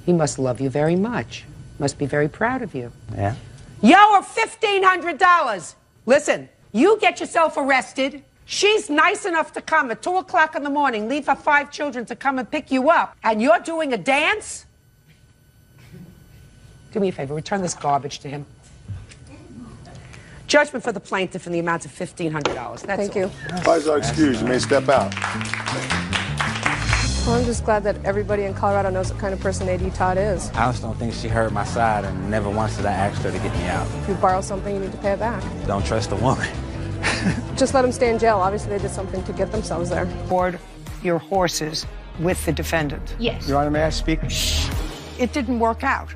He must love you very much. Must be very proud of you.
Yeah.
You owe her $1,500. Listen, you get yourself arrested. She's nice enough to come at 2 o'clock in the morning, leave her 5 children to come and pick you up, and you're doing a dance? Do me a favor, return this garbage to him. Judgment for the plaintiff in the amount of $1,500. That's
Thank you.
Parties are excused. You may step out.
Well, I'm just glad that everybody in Colorado knows what kind of person A.D. Todd is.
I just don't think she heard my side, and never once did I ask her to get me out.
If you borrow something, you need to pay it back.
Don't trust a woman.
Just let them stay in jail. Obviously, they did something to get themselves there.
Board your horses with the defendant.
Yes.
Your Honor, may I speak?
It didn't work out.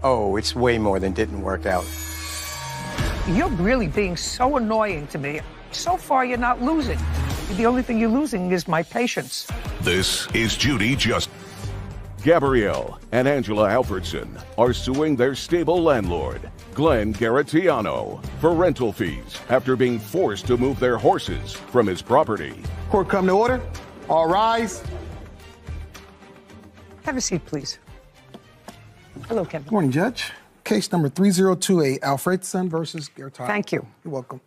Oh, it's way more than didn't work out.
You're really being so annoying to me. So far, you're not losing. The only thing you're losing is my patience.
This is Judy Just. Gabrielle and Angela Alfredson are suing their stable landlord, Glenn Garatiano, for rental fees after being forced to move their horses from his property.
Court come to order. All rise.
Have a seat, please. Hello, Kevin.
Good morning, Judge. Case number 3028, Alfredson versus Garatiano.
Thank you.
You're welcome.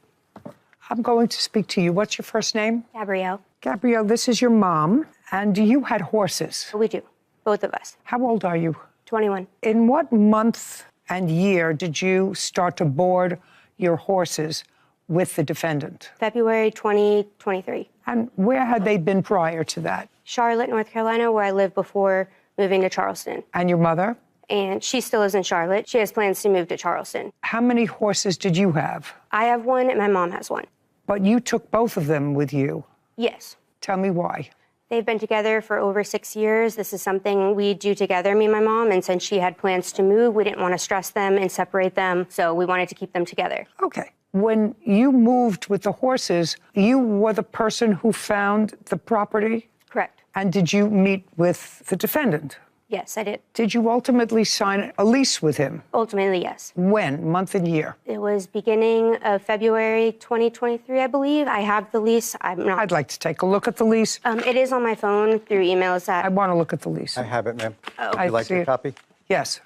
I'm going to speak to you. What's your first name?
Gabrielle.
Gabrielle, this is your mom, and you had horses.
We do, both of us.
How old are you?
21.
In what month and year did you start to board your horses with the defendant?
February 2023.
And where had they been prior to that?
Charlotte, North Carolina, where I lived before moving to Charleston.
And your mother?
And she still lives in Charlotte. She has plans to move to Charleston.
How many horses did you have?
I have one and my mom has one.
But you took both of them with you?
Yes.
Tell me why.
They've been together for over 6 years. This is something we do together, me and my mom, and since she had plans to move, we didn't want to stress them and separate them, so we wanted to keep them together.
Okay. When you moved with the horses, you were the person who found the property?
Correct.
And did you meet with the defendant?
Yes, I did.
Did you ultimately sign a lease with him?
Ultimately, yes.
When? Month and year?
It was beginning of February 2023, I believe. I have the lease. I'm not.
I'd like to take a look at the lease.
It is on my phone through emails.
I want to look at the lease.
I have it, ma'am.
Oh.
Would you like your copy?
Yes.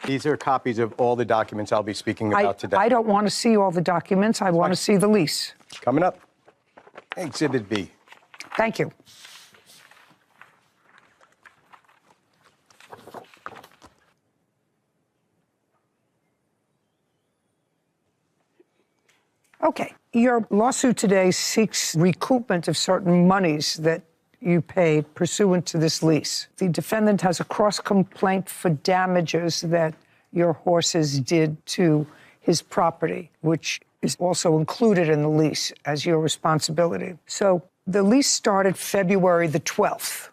These are copies of all the documents I'll be speaking about today.
I don't want to see all the documents. I want to see the lease.
Coming up. Exhibit B.
Thank you. Okay. Your lawsuit today seeks recoupment of certain monies that you paid pursuant to this lease. The defendant has a cross-complaint for damages that your horses did to his property, which is also included in the lease as your responsibility. So the lease started February the 12th.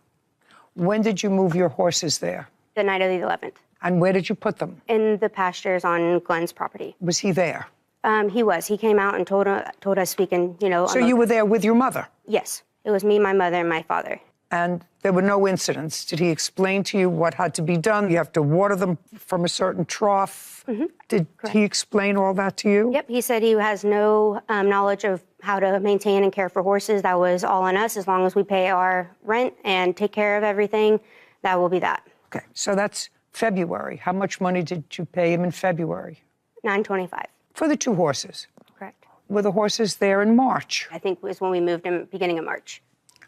When did you move your horses there?
The night of the 11th.
And where did you put them?
In the pastures on Glenn's property.
Was he there?
He was. He came out and told us we can,
So you were there with your mother?
Yes. It was me, my mother, and my father.
And there were no incidents. Did he explain to you what had to be done? You have to water them from a certain trough.
Mm-hmm.
Did he explain all that to you?
Yep. He said he has no knowledge of how to maintain and care for horses. That was all on us. As long as we pay our rent and take care of everything, that will be that.
Okay. So that's February. How much money did you pay him in February?
$925.
For the 2 horses?
Correct.
Were the horses there in March?
I think it was when we moved in beginning of March,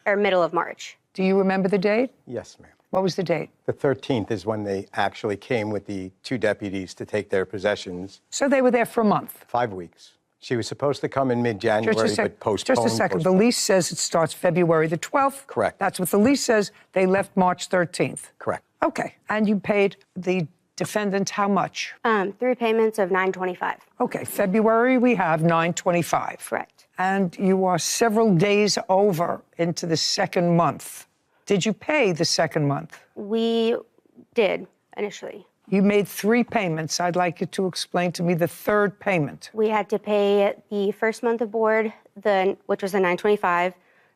or middle of March.
Do you remember the date?
Yes, ma'am.
What was the date?
The 13th is when they actually came with the 2 deputies to take their possessions.
So they were there for a month?
5 weeks. She was supposed to come in mid-January, but postponed.
Just a second. The lease says it starts February the 12th?
Correct.
That's what the lease says. They left March 13th?
Correct.
Okay. And you paid the defendant how much?
3 payments of $925.
Okay. February, we have $925.
Correct.
And you are several days over into the second month. Did you pay the second month?
We did, initially.
You made 3 payments. I'd like you to explain to me the third payment.
We had to pay the first month of board, which was the $925,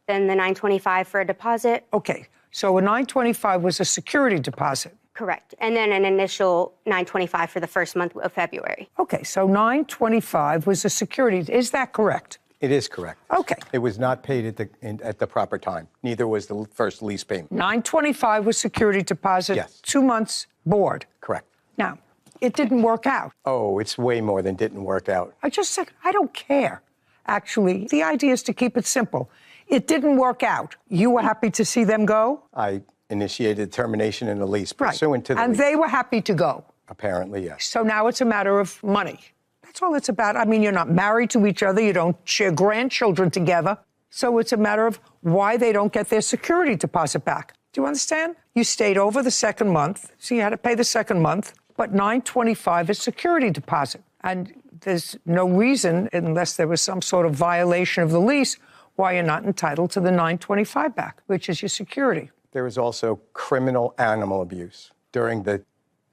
then the $925 for a deposit.
Okay. So a $925 was a security deposit.
Correct. And then an initial $925 for the first month of February.
Okay, so $925 was a security. Is that correct?
It is correct.
Okay.
It was not paid at the proper time. Neither was the first lease payment.
$925 was security deposit.
Yes.
2 months board.
Correct.
Now, it didn't work out.
Oh, it's way more than didn't work out.
I just said, I don't care. Actually, the idea is to keep it simple. It didn't work out. You were happy to see them go?
I initiated termination in the lease pursuant to the
And
lease.
they were happy to go?
Apparently, yes.
So now it's a matter of money. That's all it's about. I mean, you're not married to each other. You don't share grandchildren together. So it's a matter of why they don't get their security deposit back. Do you understand? You stayed over the second month, so you had to pay the second month, but $925 is security deposit. And there's no reason, unless there was some sort of violation of the lease, why you're not entitled to the $925 back, which is your security.
There was also criminal animal abuse during the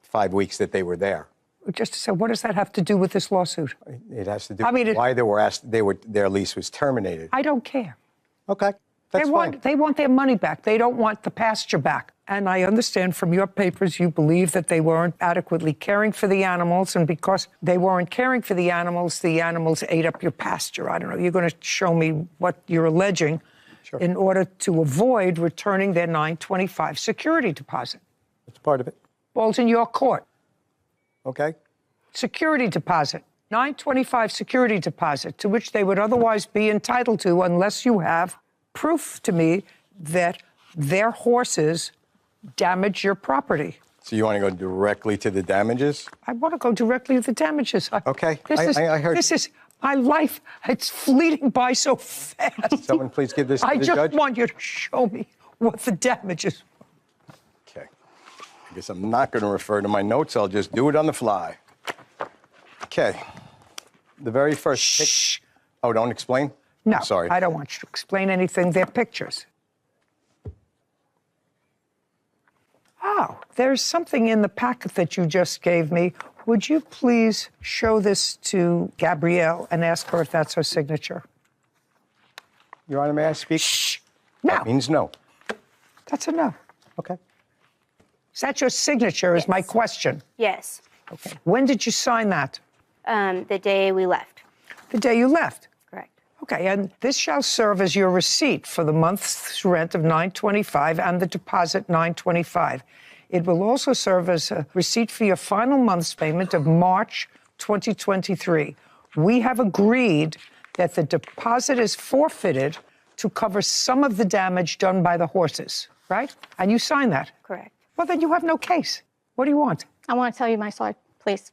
5 weeks that they were there.
Just to say, what does that have to do with this lawsuit?
It has to do with why their lease was terminated.
I don't care.
Okay, that's fine.
They want their money back. They don't want the pasture back. And I understand from your papers you believe that they weren't adequately caring for the animals, and because they weren't caring for the animals ate up your pasture. I don't know. You're going to show me what you're alleging in order to avoid returning their $925 security deposit.
That's part of it.
Ball's in your court.
Okay.
Security deposit. 925 security deposit to which they would otherwise be entitled to unless you have proof to me that their horses damage your property.
So you want to go directly to the damages?
I want to go directly to the damages.
Okay,
I
heard.
This is my life. It's fleeting by so fast.
Someone please give this to the
I
judge.
just want you to show me what the damages.
Okay. I guess I'm not going to refer to my notes. I'll just do it on the fly. Okay. The very first.
Shh.
Oh, don't explain?
No,
I'm sorry.
I don't want you to explain anything. They're pictures. Oh, there's something in the packet that you just gave me. Would you please show this to Gabrielle and ask her if that's her signature?
Your Honor, may I speak?
Shh. No.
That means no.
That's a no.
Okay.
Is that your signature is my question.
Yes.
Okay. When did you sign that?
The day we left.
The day you left?
Correct.
Okay, and this shall serve as your receipt for the month's rent of $925 and the deposit $925. It will also serve as a receipt for your final month's payment of March 2023. We have agreed that the deposit is forfeited to cover some of the damage done by the horses, right? And you sign that?
Correct.
Well, then you have no case. What do you want?
I want to tell you my side, please.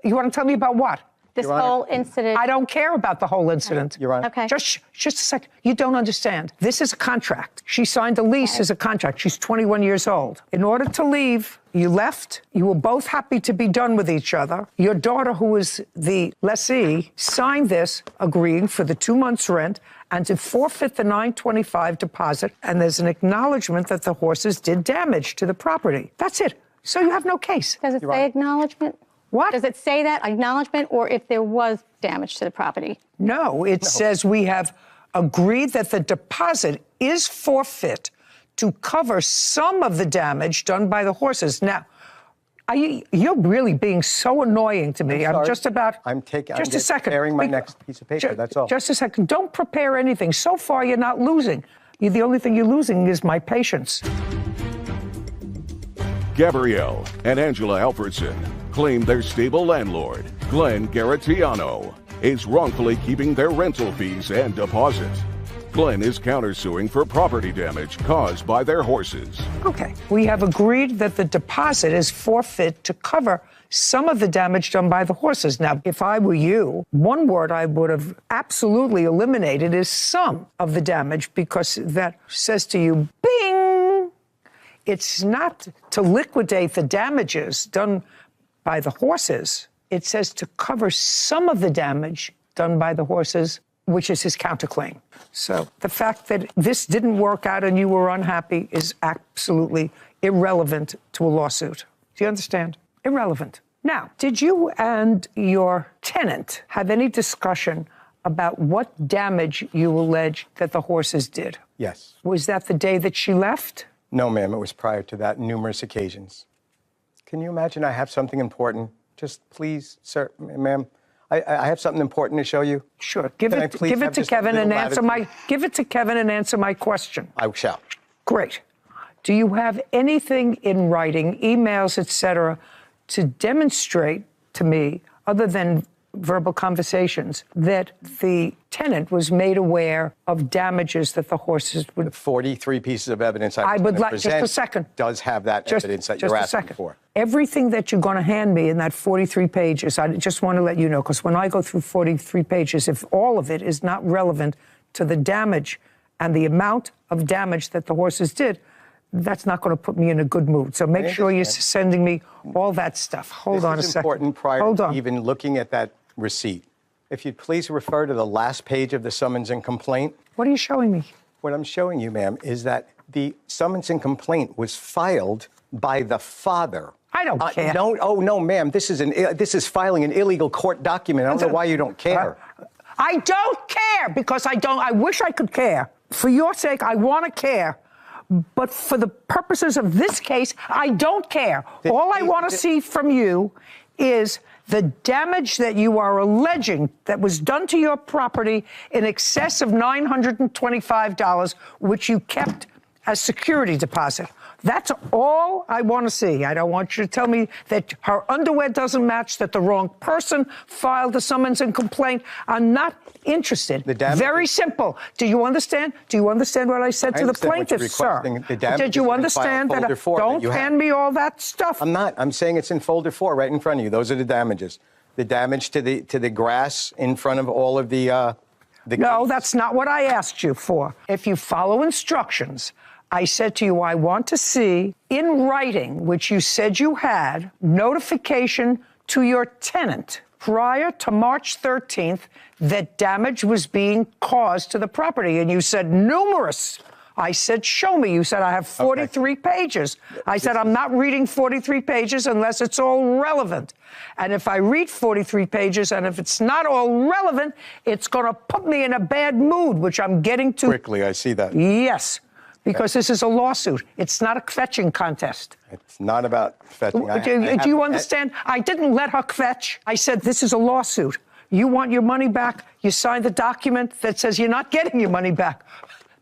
You want to tell me about what?
This whole incident.
I don't care about the whole incident.
Your Honor.
Okay.
Just a second. You don't understand. This is a contract. She signed a lease as a contract. She's 21 years old. In order to leave, you left. You were both happy to be done with each other. Your daughter, who is the lessee, signed this agreeing for the 2 months' rent and to forfeit the $925 deposit. And there's an acknowledgement that the horses did damage to the property. That's it. So you have no case.
Does it say acknowledgement?
What?
Does it say that, acknowledgement, or if there was damage to the property?
No, it says we have agreed that the deposit is forfeit to cover some of the damage done by the horses. Now, you're really being so annoying to me. I'm just about...
I'm
just a second.
Preparing my next piece of paper, that's all.
Just a second. Don't prepare anything. So far, you're not losing. The only thing you're losing is my patience.
Gabrielle and Angela Alfredson claim their stable landlord, Glenn Garatiano, is wrongfully keeping their rental fees and deposit. Glenn is countersuing for property damage caused by their horses.
Okay. We have agreed that the deposit is forfeit to cover some of the damage done by the horses. Now, if I were you, one word I would have absolutely eliminated is some of the damage, because that says to you, bing! It's not to liquidate the damages done by the horses. It says to cover some of the damage done by the horses, which is his counterclaim. So the fact that this didn't work out and you were unhappy is absolutely irrelevant to a lawsuit. Do you understand? Irrelevant. Now, did you and your tenant have any discussion about what damage you allege that the horses did?
Yes.
Was that the day that she left?
No, ma'am. It was prior to that, numerous occasions. Can you imagine I have something important? Just please, sir, ma'am. I have something important to show you.
Sure. Give it to Kevin and answer my question.
I shall.
Great. Do you have anything in writing, emails, etc., to demonstrate to me, other than verbal conversations, that the tenant was made aware of damages that the horses would...
The 43 pieces of evidence I
would like...
present
Just a second.
Does have that evidence that you're asking for.
Everything that you're going to hand me in that 43 pages, I just want to let you know, because when I go through 43 pages, if all of it is not relevant to the damage and the amount of damage that the horses did, that's not going to put me in a good mood. So make sure you're sending me all that stuff. Hold on a second.
This is important prior to even looking at that receipt. If you'd please refer to the last page of the summons and complaint.
What are you showing me?
What I'm showing you, ma'am, is that the summons and complaint was filed by the father.
I don't care.
No, ma'am. This is filing an illegal court document. I don't know why you don't care.
I don't care because I wish I could care. For your sake, I want to care. But for the purposes of this case, I don't care. All I want to see from you is the damage that you are alleging that was done to your property in excess of $925, which you kept as security deposit. That's all I want to see. I don't want you to tell me that her underwear doesn't match, that the wrong person filed the summons and complaint. I'm not interested. Very simple. Do you understand? Do you understand what I said to the plaintiff, sir? Did you understand that? Don't hand me all that stuff.
I'm not. I'm saying it's in folder 4 right in front of you. Those are the damages. The damage to the grass in front of all of the
No, that's not what I asked you for. If you follow instructions, I said to you, I want to see in writing, which you said you had, notification to your tenant prior to March 13th that damage was being caused to the property. And you said numerous. I said, show me. You said, I have 43 pages. I said, I'm not reading 43 pages unless it's all relevant. And if I read 43 pages and if it's not all relevant, it's going to put me in a bad mood, which I'm getting to.
Quickly, I see that.
Yes, because this is a lawsuit. It's not a kvetching contest.
It's not about kvetching.
Do you understand? I didn't let her kvetch. I said, this is a lawsuit. You want your money back? You signed the document that says you're not getting your money back.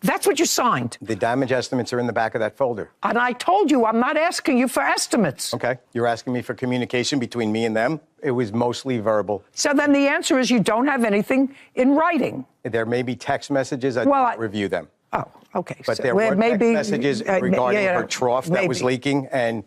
That's what you signed.
The damage estimates are in the back of that folder.
And I told you, I'm not asking you for estimates.
Okay. You're asking me for communication between me and them? It was mostly verbal.
So then the answer is you don't have anything in writing.
There may be text messages. I didn't review them.
Oh, okay.
But
so
there were text
maybe,
messages regarding her trough that was leaking, and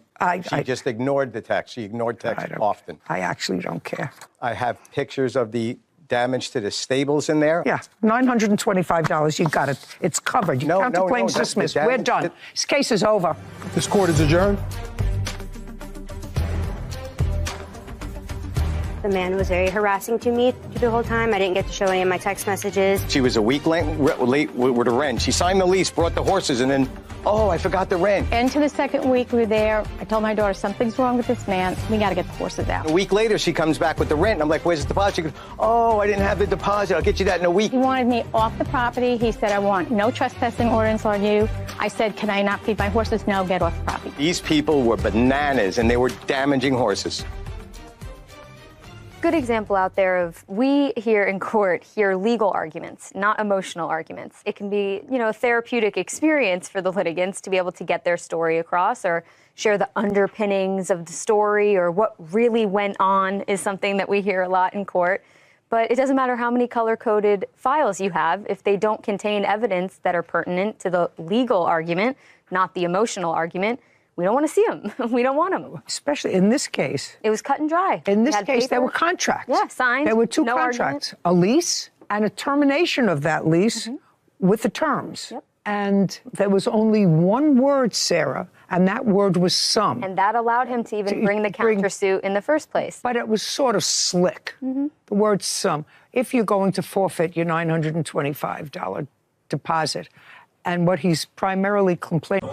she just ignored the text. She ignored text often.
I actually don't care.
I have pictures of the damage to the stables in there.
Yeah, $925. You got it. It's covered. Your counterclaim's dismissed. We're done. This case is over.
This court is adjourned.
The man was very harassing to me the whole time. I didn't get to show any of my text messages.
She was a week late with the rent. She signed the lease, brought the horses, and then, oh, I forgot the rent.
Into the second week we were there, I told my daughter, something's wrong with this man. We got to get the horses out.
A week later, she comes back with the rent. And I'm like, where's the deposit? She goes, oh, I didn't have the deposit. I'll get you that in a week.
He wanted me off the property. He said, I want no trespassing ordinance on you. I said, can I not feed my horses? No, get off the property.
These people were bananas, and they were damaging horses.
Good example out there of we here in court hear legal arguments, not emotional arguments. It can be, a therapeutic experience for the litigants to be able to get their story across or share the underpinnings of the story or what really went on is something that we hear a lot in court. But it doesn't matter how many color-coded files you have if they don't contain evidence that are pertinent to the legal argument, not the emotional argument. We don't want to see them. We don't want them.
Especially in this case.
It was cut and dry.
In this case, there were contracts.
Yeah, signed.
There were two
no
contracts,
argument.
a lease and a termination of that lease with the terms.
Yep.
And there was only one word, Sarah, and that word was some.
And that allowed him to even bring the countersuit in the first place.
But it was sort of slick, the word some. If you're going to forfeit your $925 deposit, and what he's primarily complaining.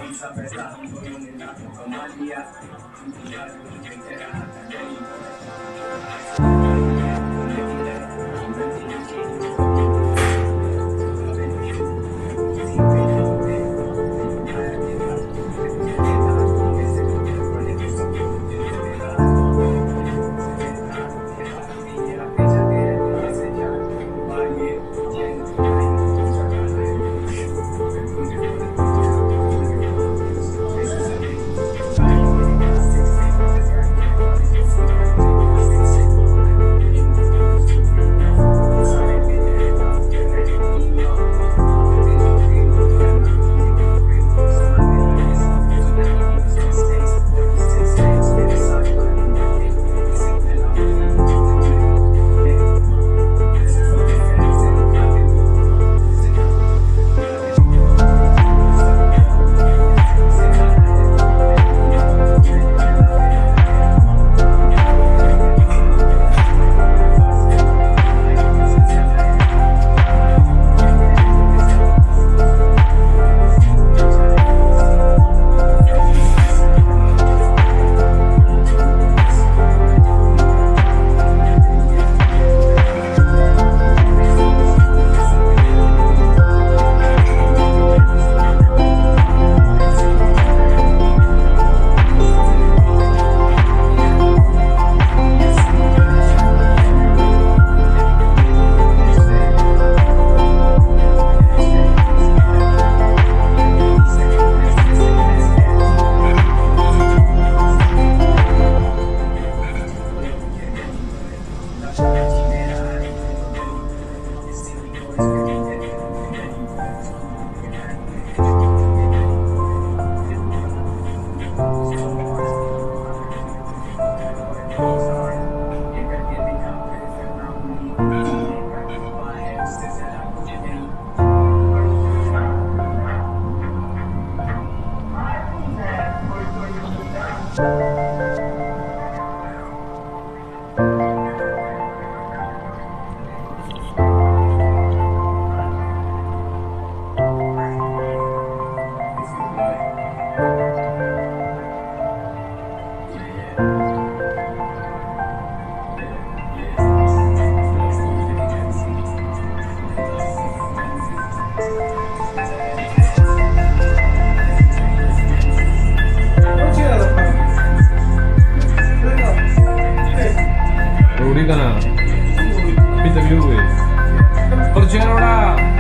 우리가 PW에 어르신 오라